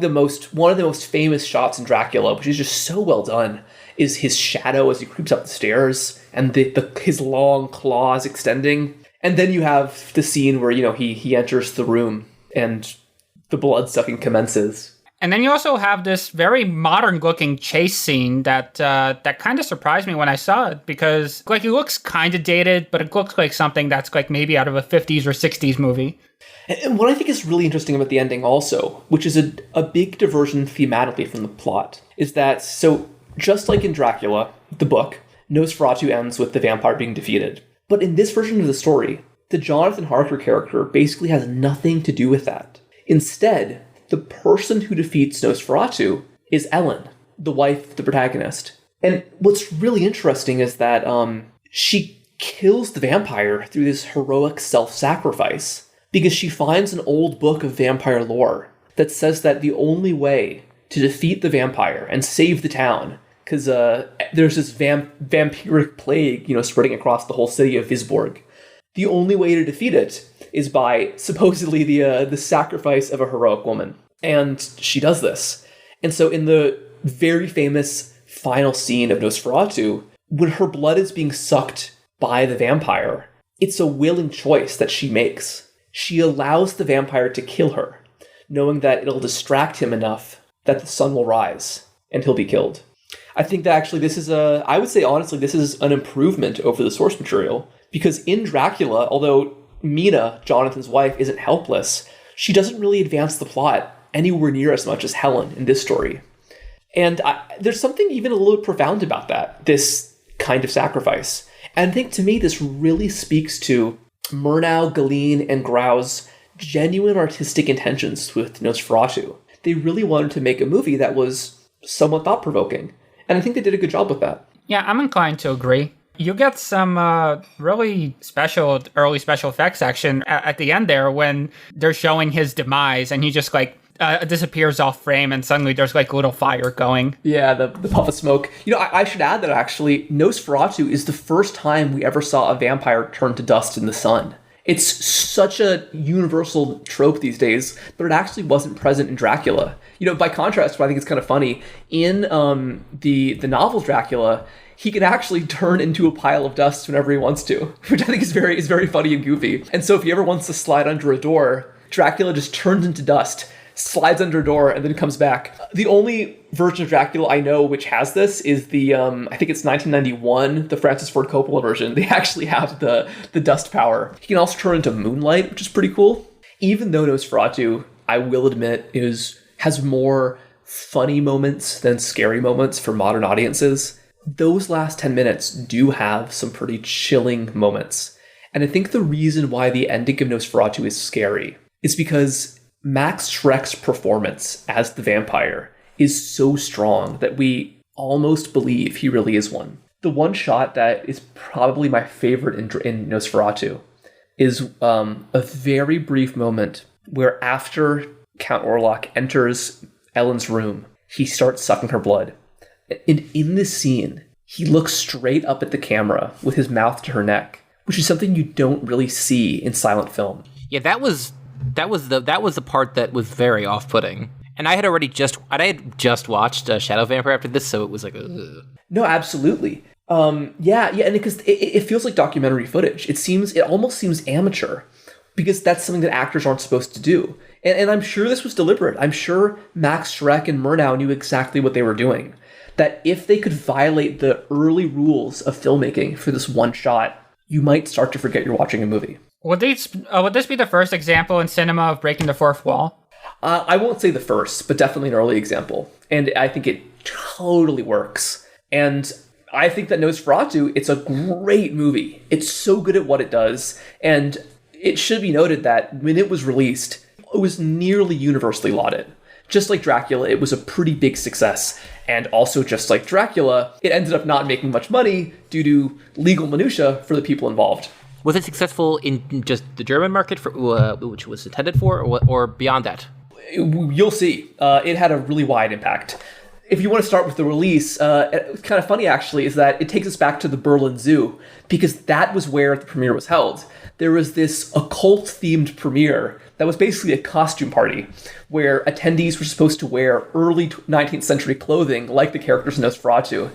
one of the most famous shots in Dracula, which is just so well done, is his shadow as he creeps up the stairs and his long claws extending. And then you have the scene where, he enters the room and the blood-sucking commences. And then you also have this very modern-looking chase scene that kind of surprised me when I saw it, because it looks kind of dated, but it looks like something that's maybe out of a 50s or 60s movie. And what I think is really interesting about the ending also, which is a big diversion thematically from the plot, is that, so just like in Dracula, the book, Nosferatu ends with the vampire being defeated. But in this version of the story, the Jonathan Harker character basically has nothing to do with that. Instead, the person who defeats Nosferatu is Ellen, the wife of the protagonist. And what's really interesting is that she kills the vampire through this heroic self-sacrifice because she finds an old book of vampire lore that says that the only way to defeat the vampire and save the town, because there's this vampiric plague, spreading across the whole city of Visborg. The only way to defeat it is by supposedly the sacrifice of a heroic woman. And she does this. And so in the very famous final scene of Nosferatu, when her blood is being sucked by the vampire, it's a willing choice that she makes. She allows the vampire to kill her, knowing that it'll distract him enough that the sun will rise and he'll be killed. I think that actually I would say honestly, this is an improvement over the source material, because in Dracula, although Mina, Jonathan's wife, isn't helpless, she doesn't really advance the plot anywhere near as much as Helen in this story. And there's something even a little profound about that, this kind of sacrifice. And I think to me, this really speaks to Murnau, Galeen, and Grau's genuine artistic intentions with Nosferatu. They really wanted to make a movie that was somewhat thought-provoking. And I think they did a good job with that. Yeah, I'm inclined to agree. You get some really early special effects action at the end there when they're showing his demise and he just disappears off frame and suddenly there's a little fire going. Yeah, the puff of smoke. I should add that actually Nosferatu is the first time we ever saw a vampire turn to dust in the sun. It's such a universal trope these days, but it actually wasn't present in Dracula. By contrast, what I think is kind of funny, in the novel Dracula, he can actually turn into a pile of dust whenever he wants to, which I think is very funny and goofy. And so if he ever wants to slide under a door, Dracula just turns into dust, slides under a door, and then comes back. The only version of Dracula I know which has this is the, I think it's 1991, the Francis Ford Coppola version. They actually have the dust power. He can also turn into moonlight, which is pretty cool. Even though Nosferatu, I will admit, has more funny moments than scary moments for modern audiences, those last 10 minutes do have some pretty chilling moments. And I think the reason why the ending of Nosferatu is scary is because Max Schreck's performance as the vampire is so strong that we almost believe he really is one. The one shot that is probably my favorite in Nosferatu is a very brief moment where after Count Orlok enters Ellen's room, he starts sucking her blood. And in this scene, he looks straight up at the camera with his mouth to her neck, which is something you don't really see in silent film. Yeah, that was the part that was very off-putting. And I had just watched Shadow Vampire after this, so it was like, ugh. No, absolutely. And because it feels like documentary footage. It almost seems amateur, because that's something that actors aren't supposed to do. And I'm sure this was deliberate. I'm sure Max Schreck and Murnau knew exactly what they were doing. That if they could violate the early rules of filmmaking for this one shot, you might start to forget you're watching a movie. Would this be the first example in cinema of breaking the fourth wall? I won't say the first, but definitely an early example. And I think it totally works. And I think that Nosferatu, it's a great movie. It's so good at what it does. And it should be noted that when it was released, it was nearly universally lauded. Just like Dracula, it was a pretty big success. And also, just like Dracula, it ended up not making much money due to legal minutia for the people involved. Was it successful in just the German market, for which it was intended for, or beyond that? You'll see. It had a really wide impact. If you want to start with the release, it's kind of funny, actually, is that it takes us back to the Berlin Zoo, because that was where the premiere was held. There was this occult-themed premiere that was basically a costume party, where attendees were supposed to wear early 19th century clothing, like the characters in Nosferatu.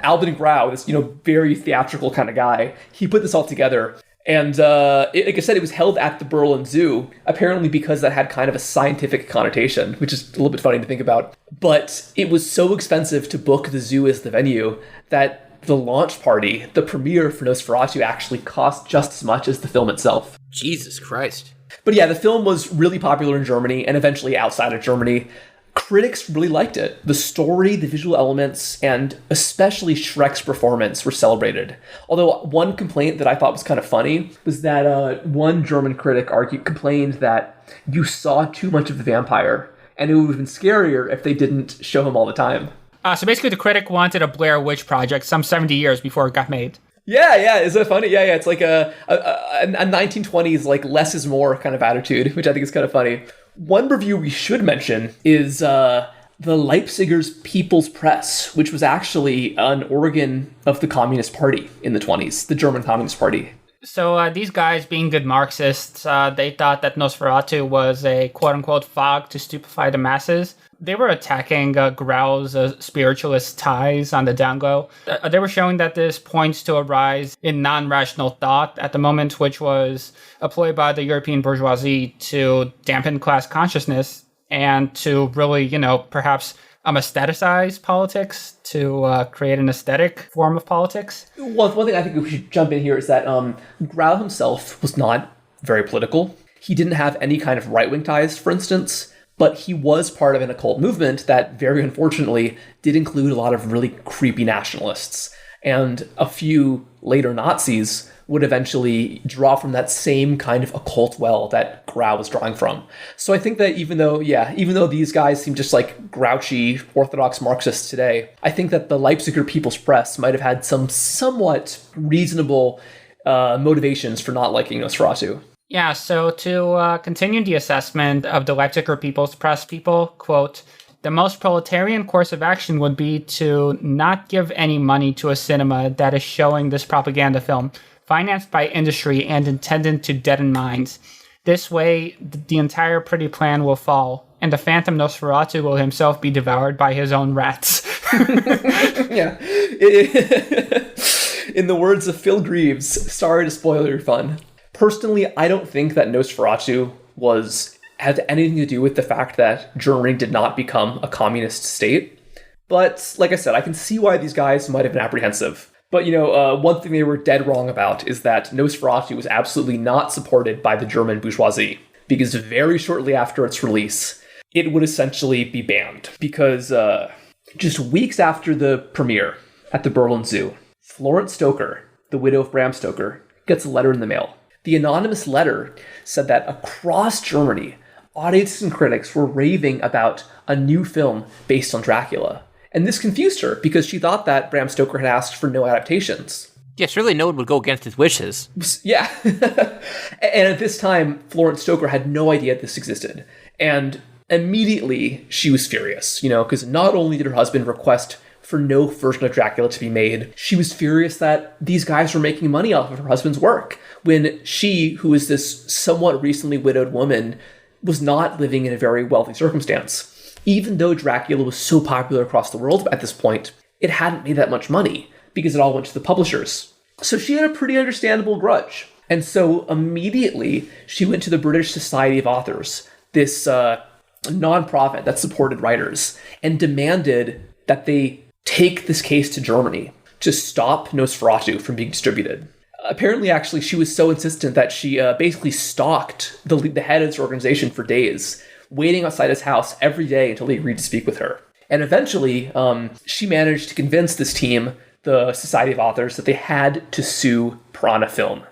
Albin Grau, this very theatrical kind of guy, he put this all together. And like I said, it was held at the Berlin Zoo, apparently because that had kind of a scientific connotation, which is a little bit funny to think about. But it was so expensive to book the zoo as the venue that the launch party, the premiere for Nosferatu, actually cost just as much as the film itself. Jesus Christ. But yeah, the film was really popular in Germany and eventually outside of Germany. Critics really liked it. The story, the visual elements, and especially Schreck's performance were celebrated. Although one complaint that I thought was kind of funny was that one German critic complained that you saw too much of the vampire, and it would have been scarier if they didn't show him all the time. So basically the critic wanted a Blair Witch Project some 70 years before it got made. Yeah, is that funny? Yeah, it's like a 1920s, like, less is more kind of attitude, which I think is kind of funny. One review we should mention is the Leipziger's People's Press, which was actually an organ of the Communist Party in the 20s, the German Communist Party. So these guys, being good Marxists, they thought that Nosferatu was a quote-unquote fog to stupefy the masses. They were attacking Grau's spiritualist ties on the downlow. They were showing that this points to a rise in non-rational thought at the moment, which was a ploy by the European bourgeoisie to dampen class consciousness and to really, perhaps aestheticize politics, to create an aesthetic form of politics. One thing I think we should jump in here is that Grau himself was not very political. He didn't have any kind of right-wing ties, for instance. But he was part of an occult movement that, very unfortunately, did include a lot of really creepy nationalists. And a few later Nazis would eventually draw from that same kind of occult well that Grau was drawing from. So I think that even though these guys seem just like grouchy orthodox Marxists today, I think that the Leipziger People's Press might have had some somewhat reasonable motivations for not liking Nosferatu. Yeah, so to continue the assessment of the Leipziger People's Press people, quote, the most proletarian course of action would be to not give any money to a cinema that is showing this propaganda film, financed by industry and intended to deaden minds. This way, the entire pretty plan will fall, and the phantom Nosferatu will himself be devoured by his own rats. Yeah. In the words of Phil Greaves, sorry to spoil your fun. Personally, I don't think that Nosferatu had anything to do with the fact that Germany did not become a communist state. But like I said, I can see why these guys might have been apprehensive. But, one thing they were dead wrong about is that Nosferatu was absolutely not supported by the German bourgeoisie, because very shortly after its release, it would essentially be banned. Because just weeks after the premiere at the Berlin Zoo, Florence Stoker, the widow of Bram Stoker, gets a letter in the mail. The anonymous letter said that across Germany, audiences and critics were raving about a new film based on Dracula. And this confused her because she thought that Bram Stoker had asked for no adaptations. Yeah, surely no one would go against his wishes. Yeah. And at this time, Florence Stoker had no idea this existed. And Immediately, she was furious, because not only did her husband request for no version of Dracula to be made, she was furious that these guys were making money off of her husband's work, when she, who is this somewhat recently widowed woman, was not living in a very wealthy circumstance. Even though Dracula was so popular across the world at this point, it hadn't made that much money, because it all went to the publishers. So she had a pretty understandable grudge. And so immediately, she went to the British Society of Authors, this nonprofit that supported writers, and demanded that they take this case to Germany to stop Nosferatu from being distributed. Apparently, actually, she was so insistent that she basically stalked the head of this organization for days, waiting outside his house every day until he agreed to speak with her. And eventually, she managed to convince this team, the Society of Authors, that they had to sue Piranha Film.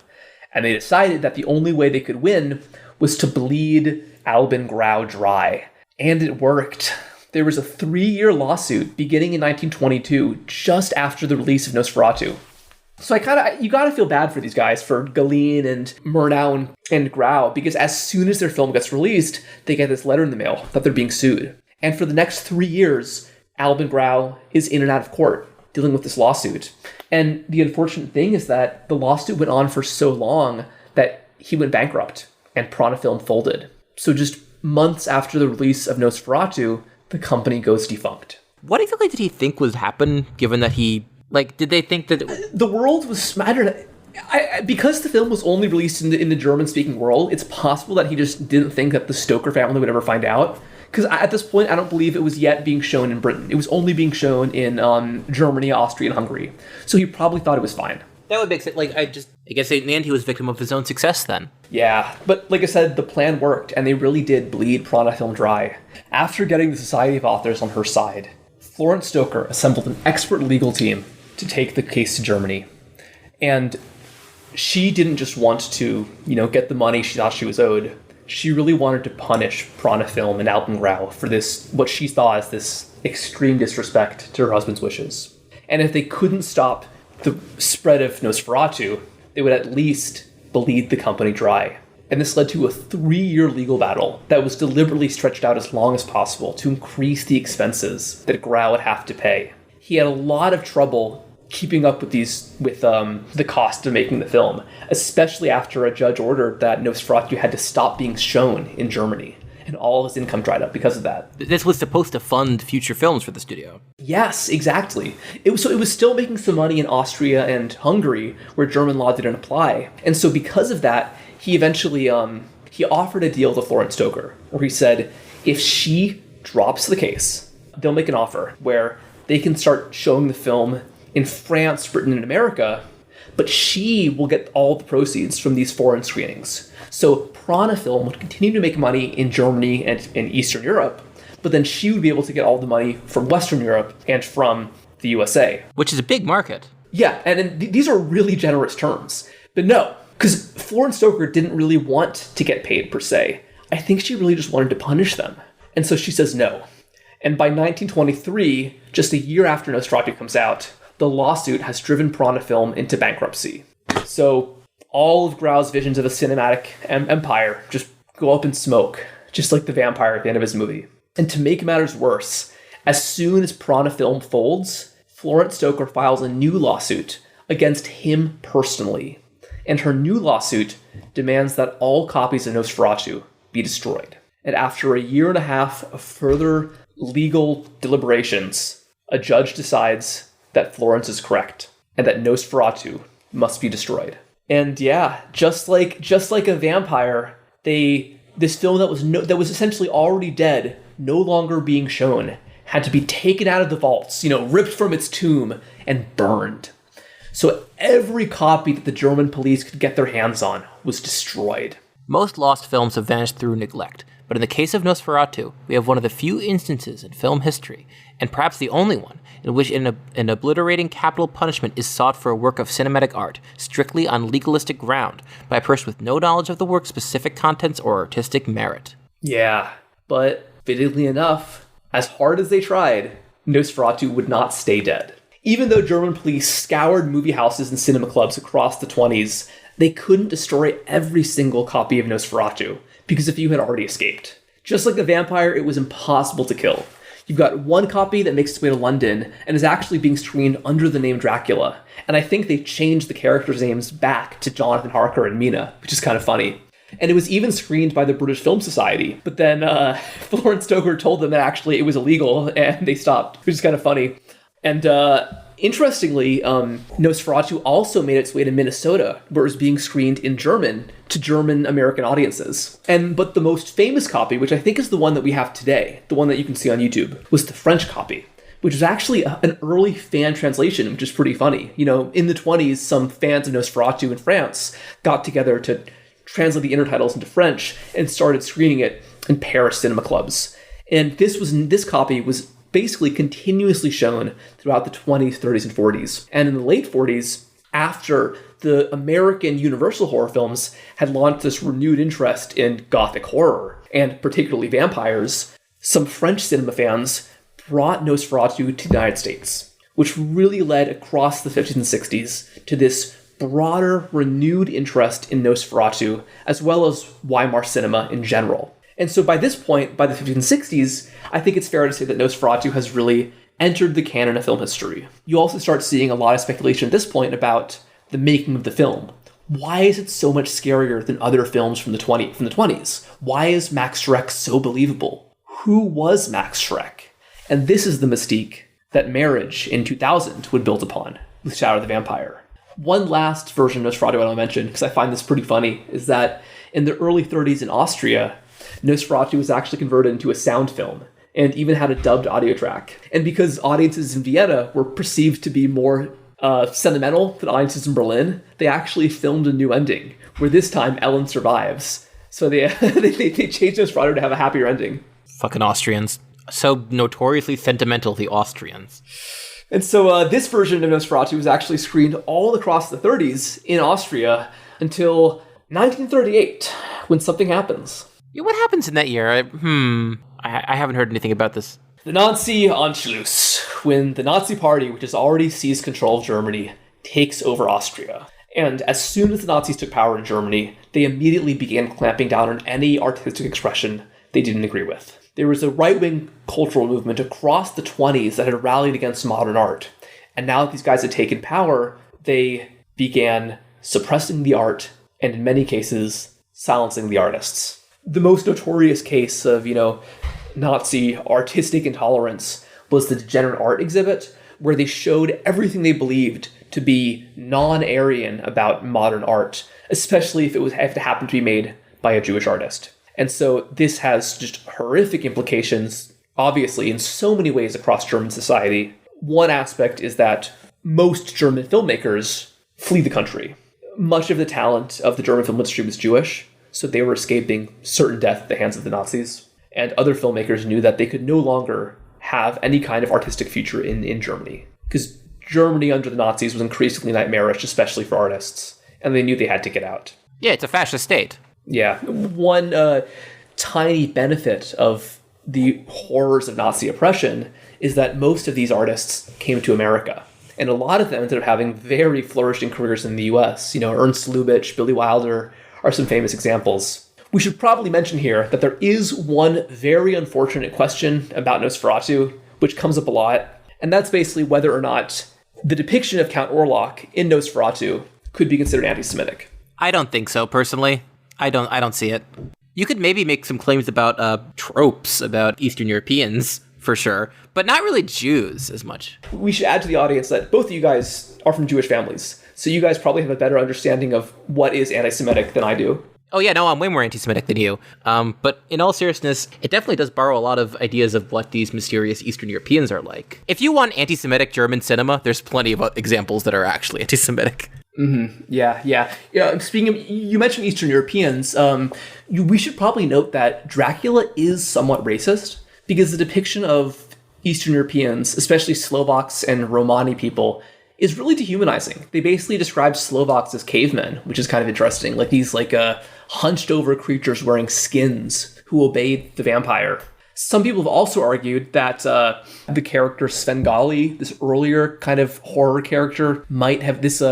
And they decided that the only way they could win was to bleed Albin Grau dry. And it worked. There was a 3-year lawsuit beginning in 1922, just after the release of Nosferatu. So you gotta feel bad for these guys, for Galeen and Murnau and Grau, because as soon as their film gets released, they get this letter in the mail that they're being sued. And for the next 3 years, Albin Grau is in and out of court, dealing with this lawsuit. And the unfortunate thing is that the lawsuit went on for so long that he went bankrupt and Piranha Film folded. So just months after the release of Nosferatu, the company goes defunct. What exactly did he think would happen, given that he, did they think that... The world was, I don't know, because the film was only released in the German-speaking world, it's possible that he just didn't think that the Stoker family would ever find out. Because at this point, I don't believe it was yet being shown in Britain. It was only being shown in Germany, Austria, and Hungary. So he probably thought it was fine. That would make sense. I guess in the end he was victim of his own success then. Yeah, but like I said, the plan worked, and they really did bleed Piranha Film dry. After getting the Society of Authors on her side, Florence Stoker assembled an expert legal team to take the case to Germany. And she didn't just want to, get the money she thought she was owed. She really wanted to punish Piranha Film and Albin Grau for this, what she saw as this extreme disrespect to her husband's wishes. And if they couldn't stop the spread of Nosferatu, they would at least bleed the company dry. And this led to a 3-year legal battle that was deliberately stretched out as long as possible to increase the expenses that Grau would have to pay. He had a lot of trouble keeping up with the cost of making the film, especially after a judge ordered that Nosferatu had to stop being shown in Germany, and all of his income dried up because of that. This was supposed to fund future films for the studio. Yes, exactly. It was still making some money in Austria and Hungary, where German law didn't apply, and so because of that, he eventually he offered a deal to Florence Stoker, where he said, if she drops the case, they'll make an offer where they can start showing the film in France, Britain, and America, but she will get all the proceeds from these foreign screenings. So Piranha Film would continue to make money in Germany and in Eastern Europe, but then she would be able to get all the money from Western Europe and from the USA. Which is a big market. Yeah, and these are really generous terms. But no, because Florence Stoker didn't really want to get paid per se. I think she really just wanted to punish them. And so she says no. And by 1923, just a year after Nosferatu comes out, the lawsuit has driven Piranha Film into bankruptcy. So all of Grau's visions of a cinematic empire just go up in smoke, just like the vampire at the end of his movie. And to make matters worse, as soon as Piranha Film folds, Florence Stoker files a new lawsuit against him personally. And her new lawsuit demands that all copies of Nosferatu be destroyed. And after a year and a half of further legal deliberations, a judge decides that Florence is correct, and that Nosferatu must be destroyed. And yeah, just like a vampire, this film that was essentially already dead, no longer being shown, had to be taken out of the vaults, ripped from its tomb and burned. So every copy that the German police could get their hands on was destroyed. Most lost films have vanished through neglect, but in the case of Nosferatu, we have one of the few instances in film history, and perhaps the only one, in which an obliterating capital punishment is sought for a work of cinematic art, strictly on legalistic ground, by a person with no knowledge of the work's specific contents or artistic merit. Yeah, but fittingly enough, as hard as they tried, Nosferatu would not stay dead. Even though German police scoured movie houses and cinema clubs across the 1920s, they couldn't destroy every single copy of Nosferatu, because a few had already escaped. Just like the vampire, it was impossible to kill. You've got one copy that makes its way to London and is actually being screened under the name Dracula. And I think they changed the characters' names back to Jonathan Harker and Mina, which is kind of funny. And it was even screened by the British Film Society. But then Florence Stoker told them that actually it was illegal and they stopped, which is kind of funny. And interestingly, Nosferatu also made its way to Minnesota, where it was being screened in German to German American audiences. But the most famous copy, which I think is the one that we have today, the one that you can see on YouTube, was the French copy, which was actually an early fan translation, which is pretty funny. You know, in the 20s, some fans of Nosferatu in France got together to translate the intertitles into French and started screening it in Paris cinema clubs. And this copy was basically continuously shown throughout the 20s, 30s, and 40s. And in the late 40s, after the American Universal horror films had launched this renewed interest in Gothic horror, and particularly vampires, some French cinema fans brought Nosferatu to the United States, which really led across the 50s and 60s to this broader, renewed interest in Nosferatu, as well as Weimar cinema in general. And so by this point, by the 50s and 60s, I think it's fair to say that Nosferatu has really entered the canon of film history. You also start seeing a lot of speculation at this point about the making of the film. Why is it so much scarier than other films from the 20s? Why is Max Schreck so believable? Who was Max Schreck? And this is the mystique that Marriage in 2000 would build upon with Shadow of the Vampire. One last version of Nosferatu I want to mention, because I find this pretty funny, is that in the early 30s in Austria, Nosferatu was actually converted into a sound film and even had a dubbed audio track. And because audiences in Vienna were perceived to be more sentimental than audiences in Berlin, they actually filmed a new ending, where this time Ellen survives. So they changed Nosferatu to have a happier ending. Fucking Austrians. So notoriously sentimental, the Austrians. And so this version of Nosferatu was actually screened all across the 30s in Austria until 1938, when something happens. Yeah, what happens in that year? I haven't heard anything about this. The Nazi Anschluss, when the Nazi party, which has already seized control of Germany, takes over Austria. And as soon as the Nazis took power in Germany, they immediately began clamping down on any artistic expression they didn't agree with. There was a right-wing cultural movement across the 20s that had rallied against modern art. And now that these guys had taken power, they began suppressing the art and, in many cases, silencing the artists. The most notorious case of, Nazi artistic intolerance was the Degenerate Art exhibit, where they showed everything they believed to be non-Aryan about modern art, especially if it happened to be made by a Jewish artist. And so this has just horrific implications, obviously, in so many ways across German society. One aspect is that most German filmmakers flee the country. Much of the talent of the German film industry was Jewish, so they were escaping certain death at the hands of the Nazis. And other filmmakers knew that they could no longer have any kind of artistic future in Germany, because Germany under the Nazis was increasingly nightmarish, especially for artists, and they knew they had to get out. Yeah, it's a fascist state. Yeah. One tiny benefit of the horrors of Nazi oppression is that most of these artists came to America. And a lot of them ended up having very flourishing careers in the US. Ernst Lubitsch, Billy Wilder are some famous examples. We should probably mention here that there is one very unfortunate question about Nosferatu, which comes up a lot. And that's basically whether or not the depiction of Count Orlok in Nosferatu could be considered anti-Semitic. I don't think so, personally. I don't see it. You could maybe make some claims about tropes about Eastern Europeans, for sure, but not really Jews as much. We should add to the audience that both of you guys are from Jewish families, so you guys probably have a better understanding of what is anti-Semitic than I do. Oh yeah, no, I'm way more anti-Semitic than you. But in all seriousness, it definitely does borrow a lot of ideas of what these mysterious Eastern Europeans are like. If you want anti-Semitic German cinema, there's plenty of examples that are actually anti-Semitic. Mm-hmm. Yeah. Speaking of, you mentioned Eastern Europeans. We should probably note that Dracula is somewhat racist, because the depiction of Eastern Europeans, especially Slovaks and Romani people, is really dehumanizing. They basically describe Slovaks as cavemen, which is kind of interesting. Like these hunched over creatures wearing skins who obey the vampire. Some people have also argued that the character Svengali, this earlier kind of horror character, might have this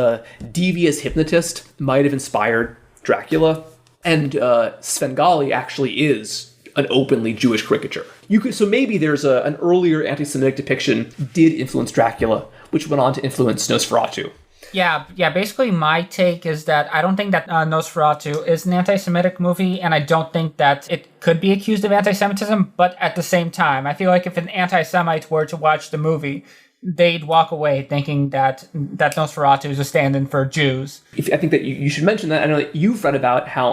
devious hypnotist, might have inspired Dracula. And Svengali actually is an openly Jewish caricature. So maybe there's an earlier anti-Semitic depiction did influence Dracula, which went on to influence Nosferatu. Yeah. Basically, my take is that I don't think that Nosferatu is an anti-Semitic movie, and I don't think that it could be accused of anti-Semitism. But at the same time, I feel like if an anti-Semite were to watch the movie, they'd walk away thinking that Nosferatu is a stand-in for Jews. I think that you should mention that. I know that you've read about how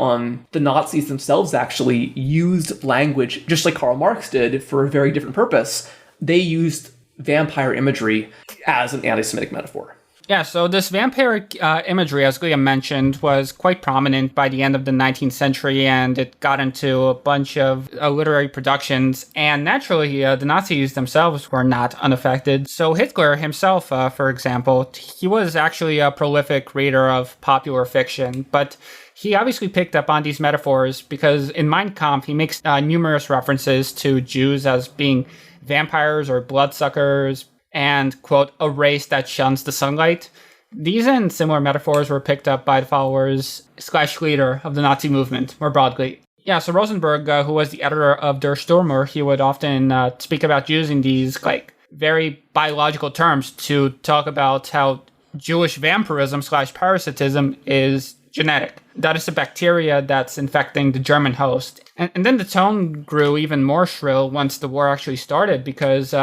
the Nazis themselves actually used language, just like Karl Marx did, for a very different purpose. They used vampire imagery as an anti-Semitic metaphor. Yeah, so this vampiric imagery, as Liam mentioned, was quite prominent by the end of the 19th century, and it got into a bunch of literary productions. And naturally, the Nazis themselves were not unaffected. So Hitler himself, for example, he was actually a prolific reader of popular fiction, but he obviously picked up on these metaphors because in Mein Kampf, he makes numerous references to Jews as being vampires or bloodsuckers, and, quote, a race that shuns the sunlight. These and similar metaphors were picked up by the followers / leader of the Nazi movement, more broadly. Yeah, so Rosenberg, who was the editor of Der Stürmer, he would often speak about using these, very biological terms to talk about how Jewish vampirism / parasitism is genetic. That is a bacteria that's infecting the German host. And then the tone grew even more shrill once the war actually started, because in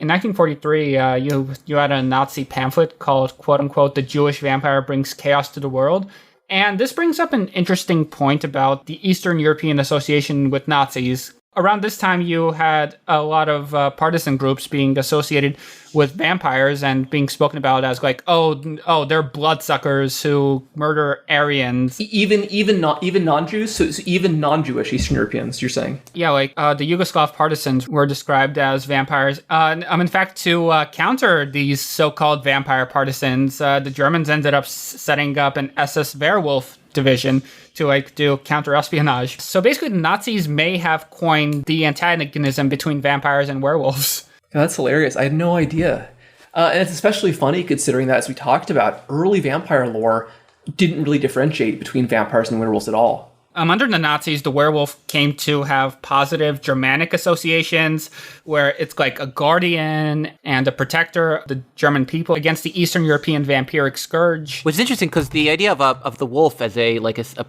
1943, you had a Nazi pamphlet called, quote-unquote, "The Jewish Vampire Brings Chaos to the World." And this brings up an interesting point about the Eastern European association with Nazis. Around this time, you had a lot of partisan groups being associated with vampires and being spoken about as they're bloodsuckers who murder Aryans. Even non-Jews, so even non-Jewish Eastern Europeans, you're saying? Yeah, the Yugoslav partisans were described as vampires. In fact, to counter these so-called vampire partisans, the Germans ended up setting up an SS Werewolf division to do counter-espionage. So basically, the Nazis may have coined the antagonism between vampires and werewolves. That's hilarious. I had no idea. And it's especially funny considering that, as we talked about, early vampire lore didn't really differentiate between vampires and werewolves at all. Under the Nazis, the werewolf came to have positive Germanic associations, where it's like a guardian and a protector of the German people against the Eastern European vampiric scourge. Which is interesting because the idea of the wolf as a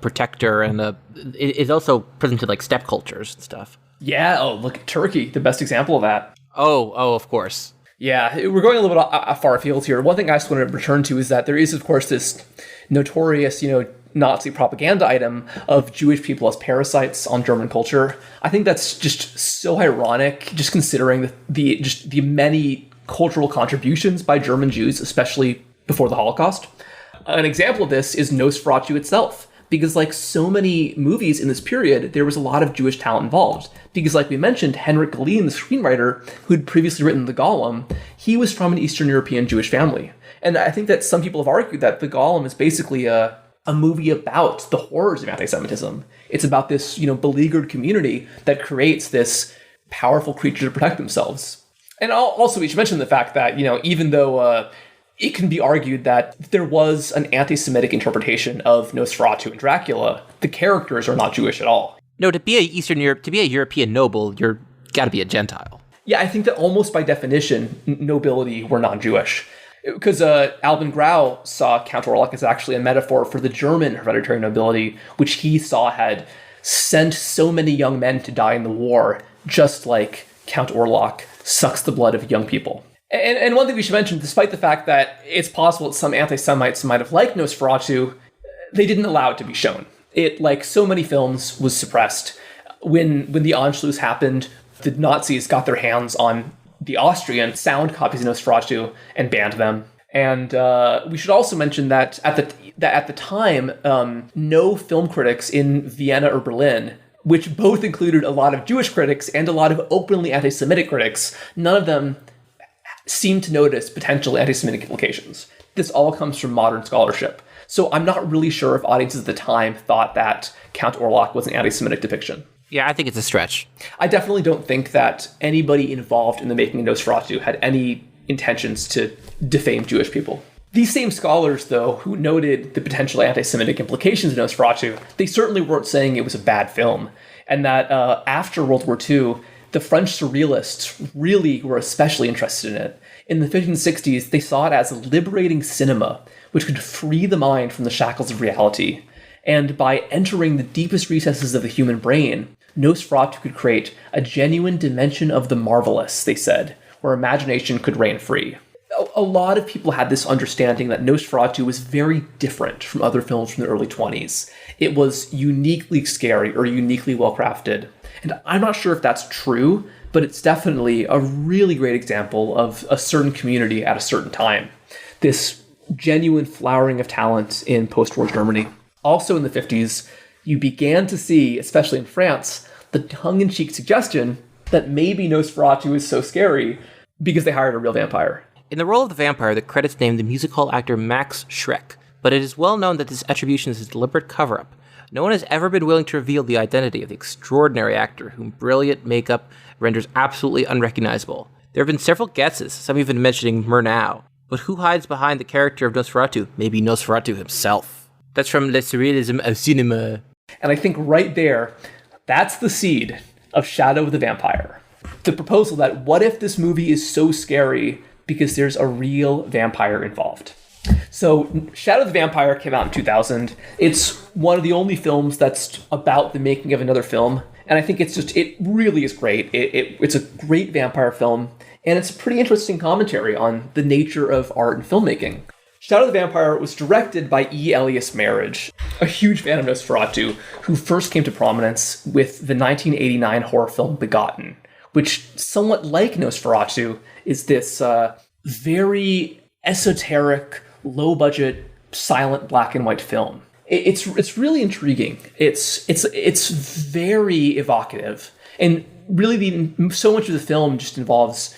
protector and is also present in steppe cultures and stuff. Yeah. Oh, look at Turkey, the best example of that. Oh, of course. Yeah, we're going a little bit far afield here. One thing I just want to return to is that there is, of course, this notorious, Nazi propaganda item of Jewish people as parasites on German culture. I think that's just so ironic, just considering the many cultural contributions by German Jews, especially before the Holocaust. An example of this is Nosferatu itself, because so many movies in this period, there was a lot of Jewish talent involved. Because we mentioned, Henrik Galeen, the screenwriter who'd previously written The Golem, he was from an Eastern European Jewish family. And I think that some people have argued that The Golem is basically a movie about the horrors of anti-Semitism. It's about this, beleaguered community that creates this powerful creature to protect themselves. And also, we should mention the fact that, even though it can be argued that there was an anti-Semitic interpretation of Nosferatu and Dracula, the characters are not Jewish at all. No, to be a European noble, you're got to be a Gentile. Yeah, I think that almost by definition, nobility were non-Jewish. Because Albin Grau saw Count Orlok as actually a metaphor for the German hereditary nobility, which he saw had sent so many young men to die in the war, just like Count Orlok sucks the blood of young people. And one thing we should mention, despite the fact that it's possible that some anti-Semites might have liked Nosferatu, they didn't allow it to be shown. It, like so many films, was suppressed. When the Anschluss happened, the Nazis got their hands on the Austrian sound copies of Nosferatu and banned them. And we should also mention that at the time, no film critics in Vienna or Berlin, which both included a lot of Jewish critics and a lot of openly anti-Semitic critics, none of them seemed to notice potential anti-Semitic implications. This all comes from modern scholarship. So I'm not really sure if audiences at the time thought that Count Orlok was an anti-Semitic depiction. Yeah, I think it's a stretch. I definitely don't think that anybody involved in the making of Nosferatu had any intentions to defame Jewish people. These same scholars, though, who noted the potential anti-Semitic implications of Nosferatu, they certainly weren't saying it was a bad film, and that after World War II, the French surrealists really were especially interested in it. In the 1560s, they saw it as liberating cinema, which could free the mind from the shackles of reality. And by entering the deepest recesses of the human brain, Nosferatu could create a genuine dimension of the marvelous, they said, where imagination could reign free. A lot of people had this understanding that Nosferatu was very different from other films from the early 20s. It was uniquely scary or uniquely well-crafted. And I'm not sure if that's true, but it's definitely a really great example of a certain community at a certain time. This genuine flowering of talent in post-war Germany. Also in the 50s, you began to see, especially in France, the tongue-in-cheek suggestion that maybe Nosferatu is so scary because they hired a real vampire. In the role of the vampire, the credits name the music hall actor Max Schreck, but it is well known that this attribution is a deliberate cover-up. No one has ever been willing to reveal the identity of the extraordinary actor whom brilliant makeup renders absolutely unrecognizable. There have been several guesses, some even mentioning Murnau, but who hides behind the character of Nosferatu? Maybe Nosferatu himself. That's from Le Surrealisme au Cinéma. And I think right there, that's the seed of Shadow of the Vampire. The proposal that what if this movie is so scary because there's a real vampire involved. So Shadow of the Vampire came out in 2000. It's one of the only films that's about the making of another film. And I think it really is great. It's a great vampire film. And it's a pretty interesting commentary on the nature of art and filmmaking. Shadow of the Vampire was directed by E. Elias Marriage, a huge fan of Nosferatu, who first came to prominence with the 1989 horror film Begotten, which, somewhat like Nosferatu, is this very esoteric, low-budget, silent black and white film. It's really intriguing. It's very evocative, and really so much of the film just involves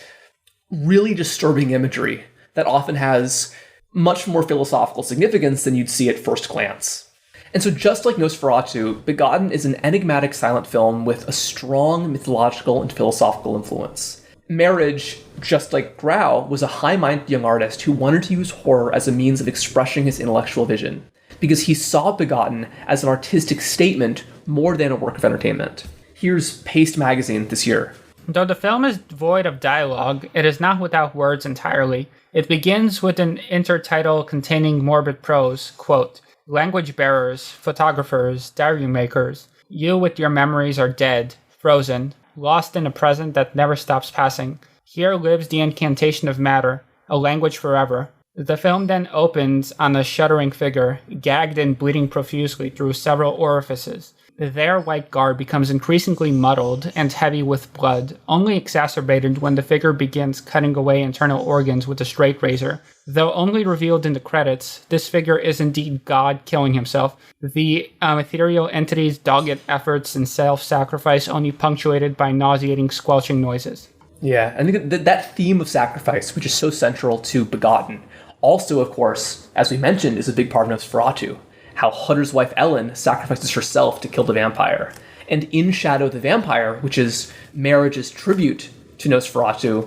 really disturbing imagery that often has much more philosophical significance than you'd see at first glance. And so just like Nosferatu, Begotten is an enigmatic silent film with a strong mythological and philosophical influence. Marriage, just like Grau, was a high-minded young artist who wanted to use horror as a means of expressing his intellectual vision, because he saw Begotten as an artistic statement more than a work of entertainment. Here's Paste magazine this year. Though the film is devoid of dialogue, it is not without words entirely. It begins with an intertitle containing morbid prose, quote, "Language bearers, photographers, diary makers, you with your memories are dead, frozen, lost in a present that never stops passing. Here lives the incantation of matter, a language forever." The film then opens on a shuddering figure, gagged and bleeding profusely through several orifices. Their white garb becomes increasingly muddled and heavy with blood, only exacerbated when the figure begins cutting away internal organs with a straight razor. Though only revealed in the credits, this figure is indeed God killing himself, the ethereal entity's dogged efforts and self-sacrifice only punctuated by nauseating squelching noises. Yeah, I think that theme of sacrifice, which is so central to Begotten, also, of course, as we mentioned, is a big part of Nosferatu. How Hutter's wife Ellen sacrifices herself to kill the vampire. And in Shadow of the Vampire, which is Marriage's tribute to Nosferatu,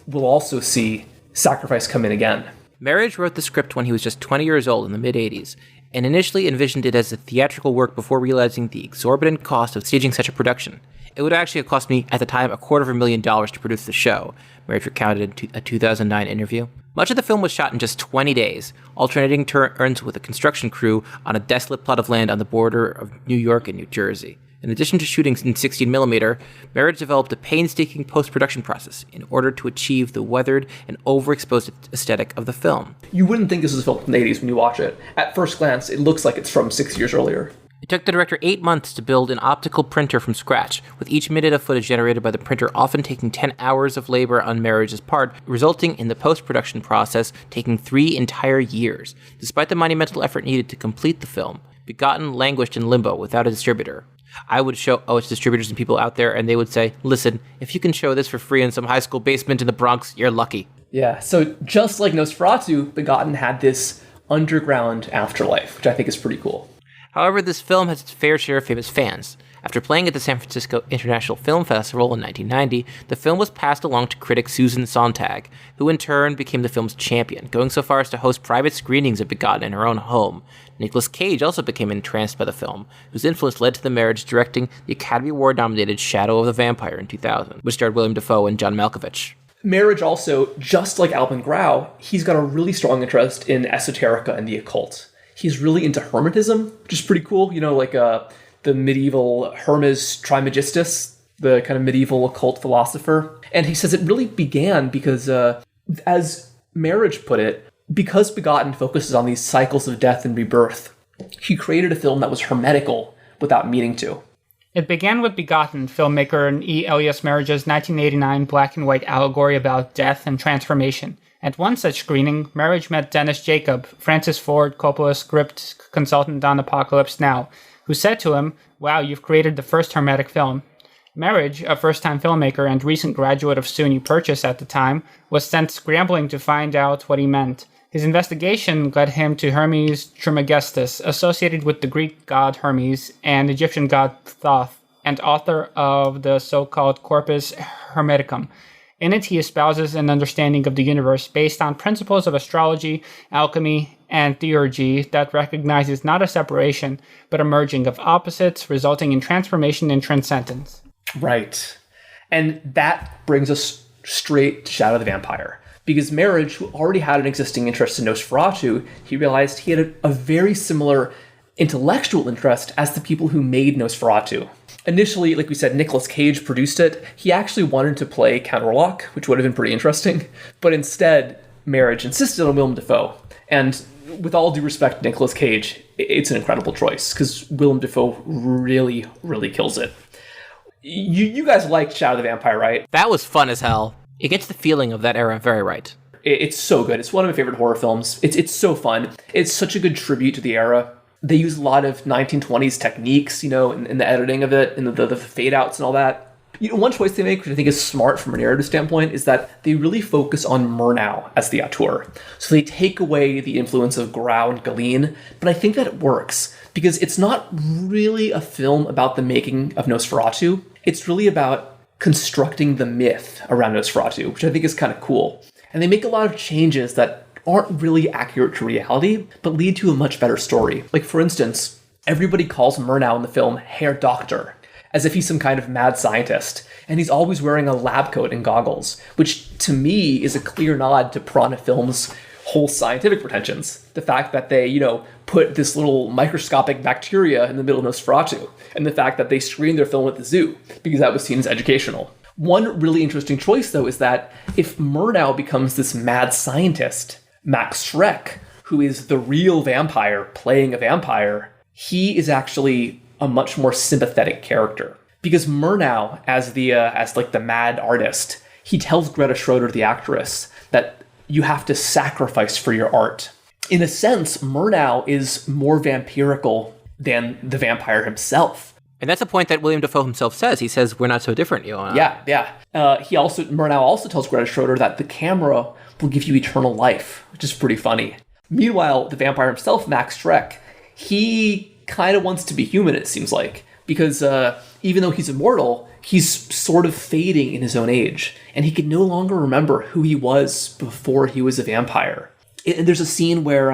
we'll also see sacrifice come in again. Marriage wrote the script when he was just 20 years old in the mid-80s, and initially envisioned it as a theatrical work before realizing the exorbitant cost of staging such a production. It would actually have cost me, at the time, $250,000 to produce the show, Marriage recounted in a 2009 interview. Much of the film was shot in just 20 days, alternating turns with a construction crew on a desolate plot of land on the border of New York and New Jersey. In addition to shooting in 16mm, Marriage developed a painstaking post-production process in order to achieve the weathered and overexposed aesthetic of the film. You wouldn't think this was a film from the 80s when you watch it. At first glance, it looks like it's from 6 years earlier. It took the director 8 months to build an optical printer from scratch, with each minute of footage generated by the printer often taking 10 hours of labor on Marriage's part, resulting in the post-production process taking 3 entire years. Despite the monumental effort needed to complete the film, Begotten languished in limbo without a distributor. I would show its distributors and people out there, and they would say, listen, if you can show this for free in some high school basement in the Bronx, you're lucky. Yeah, so just like Nosferatu, Begotten had this underground afterlife, which I think is pretty cool. However, this film has its fair share of famous fans. After playing at the San Francisco International Film Festival in 1990, the film was passed along to critic Susan Sontag, who in turn became the film's champion, going so far as to host private screenings of Begotten in her own home. Nicolas Cage also became entranced by the film, whose influence led to the marriage directing the Academy Award-nominated Shadow of the Vampire in 2000, which starred William Dafoe and John Malkovich. Marriage also, just like Alvin Grau, he's got a really strong interest in esoterica and the occult. He's really into Hermetism, which is pretty cool. You know, like the medieval Hermes Trismegistus, the kind of medieval occult philosopher. And he says it really began because, as Marriage put it, because Begotten focuses on these cycles of death and rebirth, he created a film that was hermetical without meaning to. It began with Begotten, filmmaker E. Elias Marriage's 1989 black and white allegory about death and transformation. At one such screening, Marriage met Dennis Jacob, Francis Ford Coppola's script consultant on Apocalypse Now, who said to him, "Wow, you've created the first hermetic film." Marriage, a first-time filmmaker and recent graduate of SUNY Purchase at the time, was sent scrambling to find out what he meant. His investigation led him to Hermes Trismegistus, associated with the Greek god Hermes and Egyptian god Thoth, and author of the so-called Corpus Hermeticum. In it, he espouses an understanding of the universe based on principles of astrology, alchemy, and theurgy that recognizes not a separation, but a merging of opposites, resulting in transformation and transcendence. Right. And that brings us straight to Shadow of the Vampire. Because Marriage, who already had an existing interest in Nosferatu, he realized he had a very similar intellectual interest as the people who made Nosferatu. Initially, like we said, Nicolas Cage produced it. He actually wanted to play Count Orlok, which would have been pretty interesting. But instead, Marriage insisted on Willem Dafoe. And with all due respect to Nicolas Cage, it's an incredible choice, because Willem Dafoe really, really kills it. You guys liked Shadow of the Vampire, right? That was fun as hell. It gets the feeling of that era very right. It's so good. It's one of my favorite horror films. It's so fun. It's such a good tribute to the era. They use a lot of 1920s techniques, you know, in the editing of it, and the fade outs and all that. You know, one choice they make, which I think is smart from a narrative standpoint, is that they really focus on Murnau as the auteur. So they take away the influence of Grau and Galeen, but I think that it works because it's not really a film about the making of Nosferatu. It's really about constructing the myth around Nosferatu, which I think is kind of cool. And they make a lot of changes that aren't really accurate to reality, but lead to a much better story. Like, for instance, everybody calls Murnau in the film Herr Doctor, as if he's some kind of mad scientist, and he's always wearing a lab coat and goggles, which to me is a clear nod to Piranha Films' whole scientific pretensions. The fact that they, you know, put this little microscopic bacteria in the middle of Nosferatu, and the fact that they screened their film at the zoo, because that was seen as educational. One really interesting choice, though, is that if Murnau becomes this mad scientist, Max Schreck, who is the real vampire playing a vampire, he is actually a much more sympathetic character. Because Murnau, as the mad artist, he tells Greta Schroeder, the actress, that you have to sacrifice for your art. In a sense, Murnau is more vampirical than the vampire himself. And that's a point that William Dafoe himself says. He says, we're not so different, you know. Yeah. Murnau also tells Greta Schroeder that the camera will give you eternal life, which is pretty funny. Meanwhile, the vampire himself, Max Schreck, he kind of wants to be human, it seems like, because even though he's immortal, he's sort of fading in his own age, and he can no longer remember who he was before he was a vampire. And there's a scene where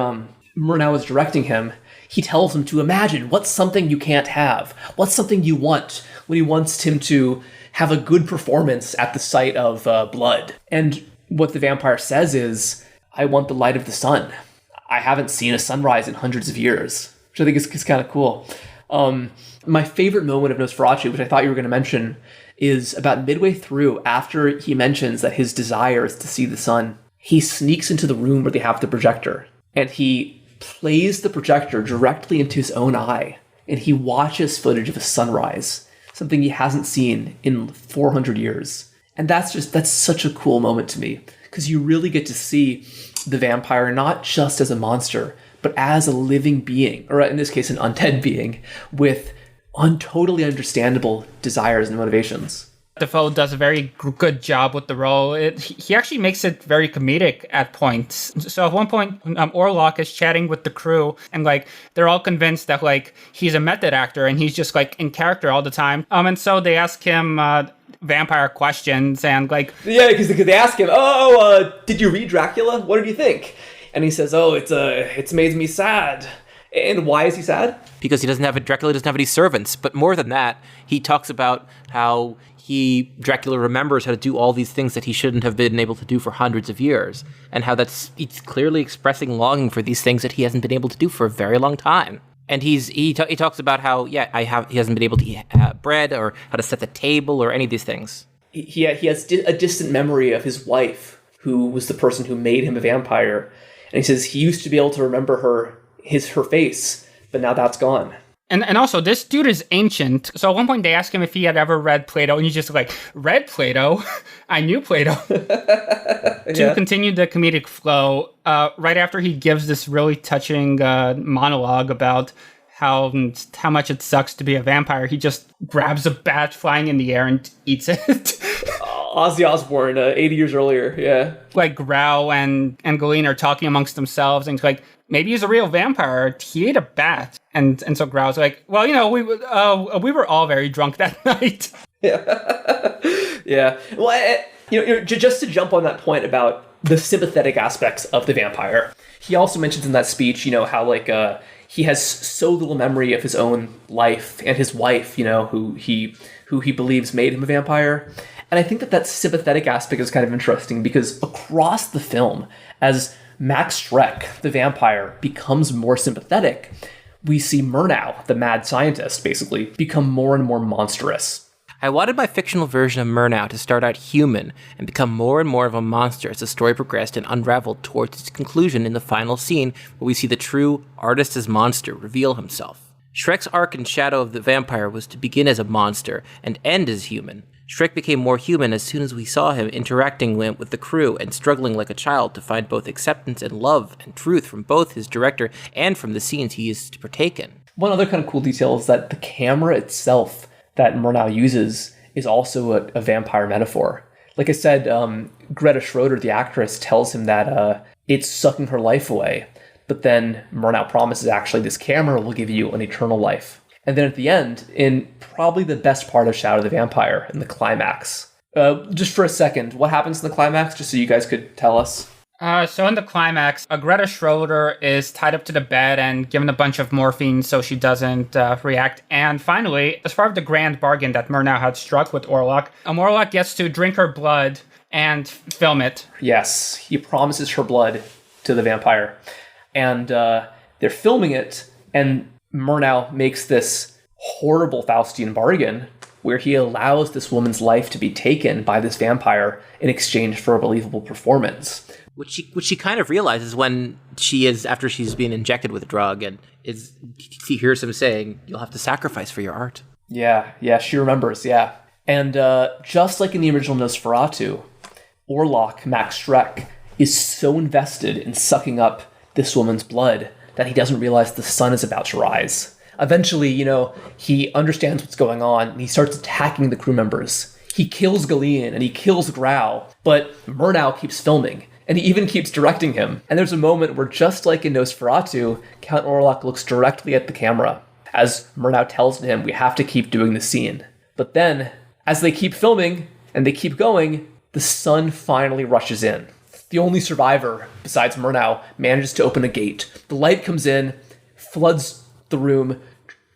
Murnau is directing him. He tells him to imagine what's something you can't have, what's something you want, when he wants him to have a good performance at the sight of blood. And what the vampire says is, I want the light of the sun. I haven't seen a sunrise in hundreds of years, which I think is kind of cool. My favorite moment of Nosferatu, which I thought you were going to mention, is about midway through, after he mentions that his desire is to see the sun. He sneaks into the room where they have the projector, and he plays the projector directly into his own eye, and he watches footage of a sunrise, something he hasn't seen in 400 years. And that's such a cool moment to me, because you really get to see the vampire not just as a monster, but as a living being, or in this case, an undead being, with totally understandable desires and motivations. Defoe does a very good job with the role. He actually makes it very comedic at points. So at one point, Orlok is chatting with the crew, and like they're all convinced that like he's a method actor and he's just like in character all the time. And so they ask him vampire questions and like because they ask him, did you read Dracula? What did you think? And he says, it's made me sad. And why is he sad? Because Dracula doesn't have any servants. But more than that, he talks about how Dracula remembers how to do all these things that he shouldn't have been able to do for hundreds of years, and how he's clearly expressing longing for these things that he hasn't been able to do for a very long time. And he talks about how he hasn't been able to eat bread or how to set the table or any of these things. He has a distant memory of his wife, who was the person who made him a vampire, and he says he used to be able to remember her face, but now that's gone. And also, this dude is ancient. So at one point, they asked him if he had ever read Plato, and he's just like, read Plato? I knew Plato. To continue the comedic flow, right after he gives this really touching monologue about how much it sucks to be a vampire, he just grabs a bat flying in the air and eats it. Ozzy Osbourne, 80 years earlier, yeah. Like Grau and Galeen are talking amongst themselves, and it's like, maybe he's a real vampire. He ate a bat. And so Grau's like, well, we were all very drunk that night. Yeah. Well, just to jump on that point about the sympathetic aspects of the vampire, he also mentions in that speech, how like he has so little memory of his own life and his wife, who he believes made him a vampire. And I think that sympathetic aspect is kind of interesting because across the film, as Max Schreck, the vampire, becomes more sympathetic, we see Murnau, the mad scientist, basically, become more and more monstrous. I wanted my fictional version of Murnau to start out human and become more and more of a monster as the story progressed and unraveled towards its conclusion in the final scene where we see the true artist as monster reveal himself. Schreck's arc in Shadow of the Vampire was to begin as a monster and end as human. Schreck became more human as soon as we saw him interacting with the crew and struggling like a child to find both acceptance and love and truth from both his director and from the scenes he is to partake in. One other kind of cool detail is that the camera itself that Murnau uses is also a vampire metaphor. Like I said, Greta Schroeder, the actress, tells him that it's sucking her life away. But then Murnau promises actually this camera will give you an eternal life. And then at the end, in probably the best part of Shadow of the Vampire, in the climax. Just for a second, what happens in the climax, just so you guys could tell us? So in the climax, Greta Schroeder is tied up to the bed and given a bunch of morphine so she doesn't react. And finally, as part of the grand bargain that Murnau had struck with Orlok, Orlok gets to drink her blood and film it. Yes, he promises her blood to the vampire. And they're filming it, and Murnau makes this horrible Faustian bargain where he allows this woman's life to be taken by this vampire in exchange for a believable performance. Which she kind of realizes when after she's been injected with a drug, and she hears him saying, "You'll have to sacrifice for your art." Yeah, she remembers, yeah. And just like in the original Nosferatu, Orlok, Max Schreck, is so invested in sucking up this woman's blood that he doesn't realize the sun is about to rise. Eventually, he understands what's going on, and he starts attacking the crew members. He kills Galeen, and he kills Grau, but Murnau keeps filming, and he even keeps directing him. And there's a moment where, just like in Nosferatu, Count Orlok looks directly at the camera, as Murnau tells him, we have to keep doing the scene. But then, as they keep filming, and they keep going, the sun finally rushes in. The only survivor, besides Murnau, manages to open a gate. The light comes in, floods the room.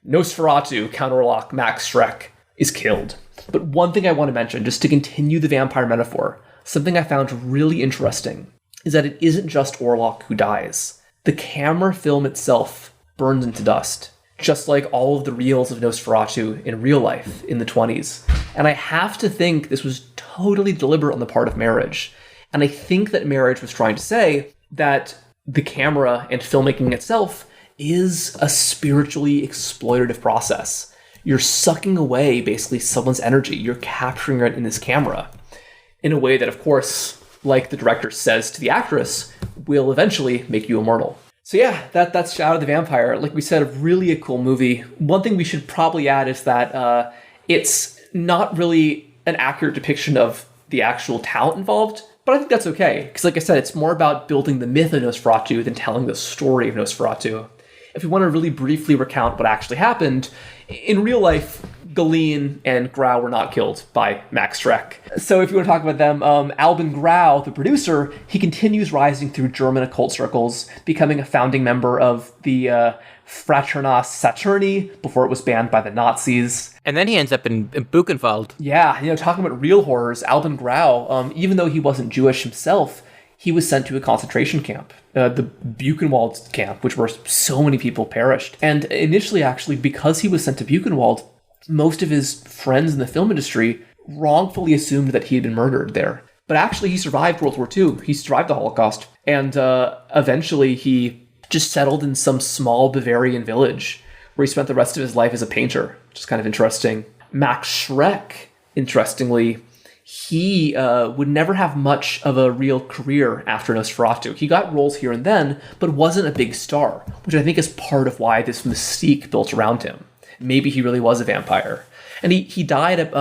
Nosferatu, Count Orlok, Max Schreck, is killed. But one thing I want to mention, just to continue the vampire metaphor, something I found really interesting, is that it isn't just Orlok who dies. The camera film itself burns into dust, just like all of the reels of Nosferatu in real life in the 20s. And I have to think this was totally deliberate on the part of Marriage. And I think that Marriage was trying to say that the camera and filmmaking itself is a spiritually exploitative process. You're sucking away basically someone's energy. You're capturing it in this camera in a way that, of course, like the director says to the actress, will eventually make you immortal. So yeah, that's Shadow of the Vampire. Like we said, really a cool movie. One thing we should probably add is that it's not really an accurate depiction of the actual talent involved, but I think that's okay. Because like I said, it's more about building the myth of Nosferatu than telling the story of Nosferatu. If we want to really briefly recount what actually happened, in real life, Galeen and Grau were not killed by Max Schreck. So if you want to talk about them, Albin Grau, the producer, he continues rising through German occult circles, becoming a founding member of the Fraternas Saturni before it was banned by the Nazis. And then he ends up in Buchenwald. Yeah, talking about real horrors, Albin Grau, even though he wasn't Jewish himself, he was sent to a concentration camp, the Buchenwald camp, which where so many people perished. And initially, actually, because he was sent to Buchenwald, most of his friends in the film industry wrongfully assumed that he had been murdered there. But actually, he survived World War II. He survived the Holocaust. And eventually, he just settled in some small Bavarian village where he spent the rest of his life as a painter, which is kind of interesting. Max Schreck, interestingly, he would never have much of a real career after Nosferatu. He got roles here and then, but wasn't a big star, which I think is part of why this mystique built around him. Maybe he really was a vampire. And he died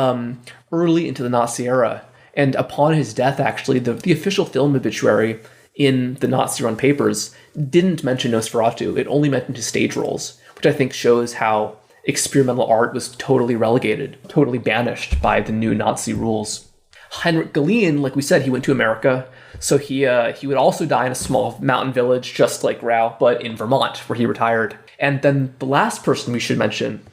early into the Nazi era, and upon his death, actually, the official film obituary in the Nazi-run papers didn't mention Nosferatu. It only mentioned his stage roles, which I think shows how experimental art was totally relegated, totally banished by the new Nazi rules. Heinrich Galeen, like we said, he went to America, so he would also die in a small mountain village, just like Grau, but in Vermont, where he retired. And then the last person we should mention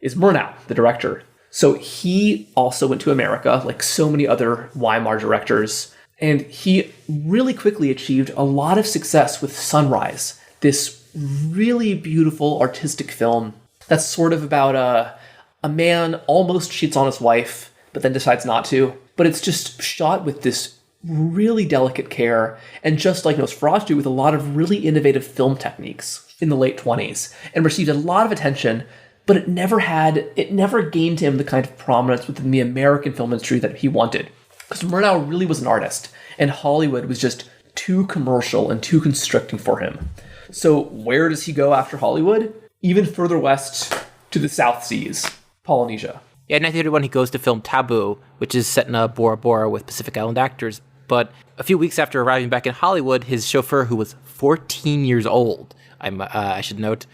is Murnau, the director. So he also went to America, like so many other Weimar directors, and he really quickly achieved a lot of success with Sunrise, this really beautiful artistic film that's sort of about a man almost cheats on his wife, but then decides not to. But it's just shot with this really delicate care, and just like Nosferatu, with a lot of really innovative film techniques in the late 20s, and received a lot of attention, but it never gained him the kind of prominence within the American film industry that he wanted. Because Murnau really was an artist, and Hollywood was just too commercial and too constricting for him. So where does he go after Hollywood? Even further west to the South Seas, Polynesia. Yeah, in 1931, he goes to film Taboo, which is set in a Bora Bora with Pacific Island actors. But a few weeks after arriving back in Hollywood, his chauffeur, who was 14 years old, I should note,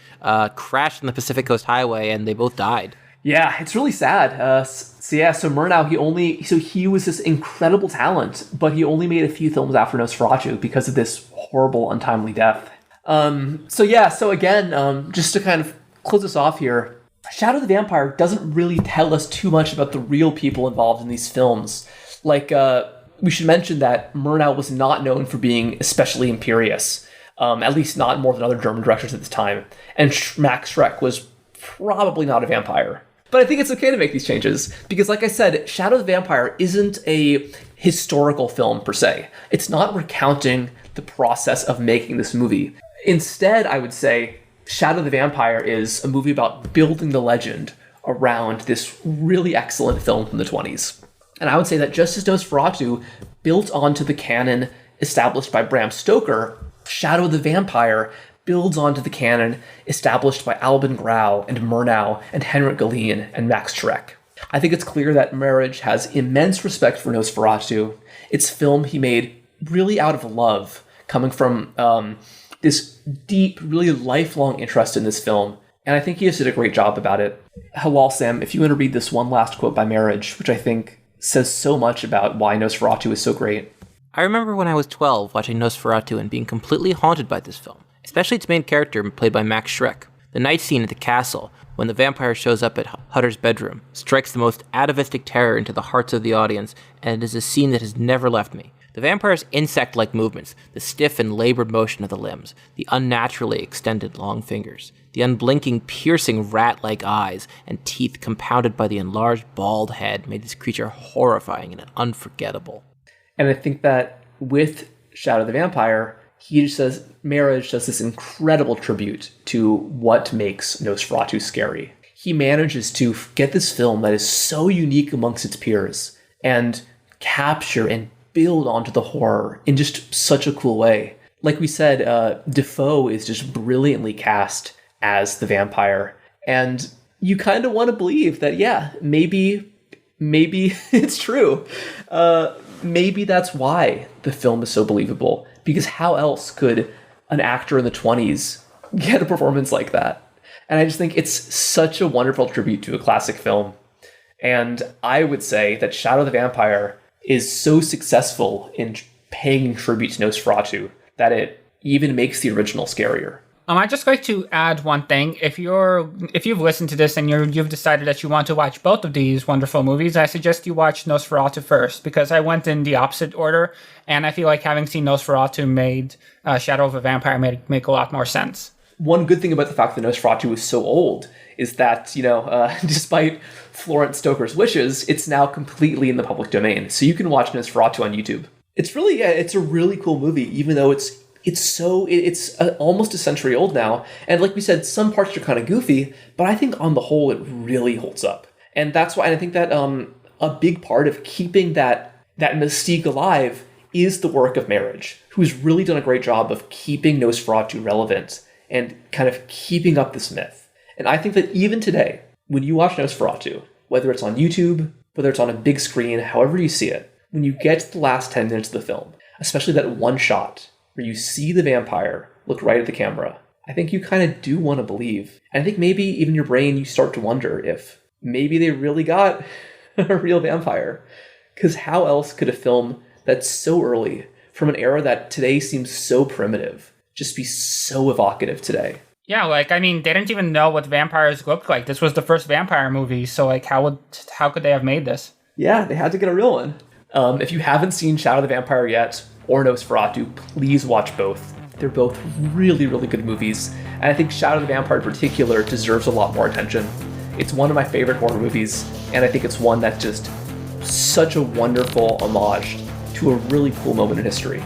crashed on the Pacific Coast Highway, and they both died. Yeah, it's really sad. So Murnau, he was this incredible talent, but he only made a few films after Nosferatu because of this horrible, untimely death. So again, just to kind of close us off here, Shadow the Vampire doesn't really tell us too much about the real people involved in these films. Like, we should mention that Murnau was not known for being especially imperious, at least not more than other German directors at the time. And Max Schreck was probably not a vampire. But I think it's okay to make these changes, because like I said, Shadow the Vampire isn't a historical film per se. It's not recounting the process of making this movie. Instead, I would say Shadow the Vampire is a movie about building the legend around this really excellent film from the 20s. And I would say that just as Nosferatu built onto the canon established by Bram Stoker, Shadow the Vampire builds onto the canon established by Albin Grau and Murnau and Henrik Galeen and Max Schreck. I think it's clear that Marriage has immense respect for Nosferatu. It's a film he made really out of love, coming from this deep, really lifelong interest in this film. And I think he just did a great job about it. Halal Sam, if you want to read this one last quote by Marriage, which I think says so much about why Nosferatu is so great. I remember when I was 12 watching Nosferatu and being completely haunted by this film, especially its main character played by Max Schreck. The night scene at the castle, when the vampire shows up at Hutter's bedroom, strikes the most atavistic terror into the hearts of the audience, and it is a scene that has never left me. The vampire's insect-like movements, the stiff and labored motion of the limbs, the unnaturally extended long fingers, the unblinking, piercing rat-like eyes and teeth compounded by the enlarged bald head made this creature horrifying and unforgettable. And I think that with Shadow the Vampire, Marriage does this incredible tribute to what makes Nosferatu scary. He manages to get this film that is so unique amongst its peers and capture and build onto the horror in just such a cool way. Like we said, Defoe is just brilliantly cast as the vampire, and you kind of want to believe that, yeah, maybe maybe it's true. Maybe that's why the film is so believable, because how else could an actor in the 20s get a performance like that? And I just think it's such a wonderful tribute to a classic film. And I would say that Shadow the Vampire is so successful in paying tribute to Nosferatu that it even makes the original scarier. I'd just like to add one thing. If you've listened to this and you've decided that you want to watch both of these wonderful movies, I suggest you watch Nosferatu first, because I went in the opposite order, and I feel like having seen Nosferatu made Shadow of a Vampire make a lot more sense. One good thing about the fact that Nosferatu was so old is that, despite Florence Stoker's wishes, it's now completely in the public domain. So you can watch Nosferatu on YouTube. It's really, it's a really cool movie, even though it's almost a century old now. And like we said, some parts are kind of goofy, but I think on the whole, it really holds up. And that's why I think that a big part of keeping that mystique alive is the work of Marriage, who's really done a great job of keeping Nosferatu relevant and kind of keeping up this myth. And I think that even today, when you watch Nosferatu, whether it's on YouTube, whether it's on a big screen, however you see it, when you get to the last 10 minutes of the film, especially that one shot where you see the vampire look right at the camera, I think you kind of do want to believe. And I think maybe even your brain, you start to wonder if maybe they really got a real vampire. Because how else could a film that's so early, from an era that today seems so primitive, just be so evocative today? Yeah, they didn't even know what vampires looked like. This was the first vampire movie, so how could they have made this? Yeah, they had to get a real one. If you haven't seen Shadow the Vampire yet, or Nosferatu, please watch both. They're both really, really good movies, and I think Shadow the Vampire in particular deserves a lot more attention. It's one of my favorite horror movies, and I think it's one that's just such a wonderful homage to a really cool moment in history.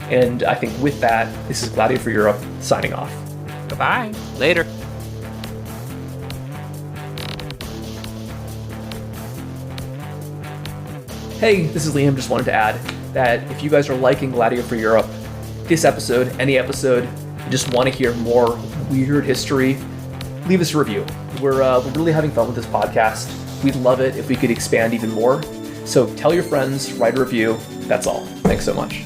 And I think with that, this is Gladio for Europe, signing off. Goodbye. Later. Hey, this is Liam. Just wanted to add that if you guys are liking Gladio for Europe, this episode, any episode, you just want to hear more weird history, leave us a review. We're really having fun with this podcast. We'd love it if we could expand even more. So tell your friends, write a review. That's all. Thanks so much.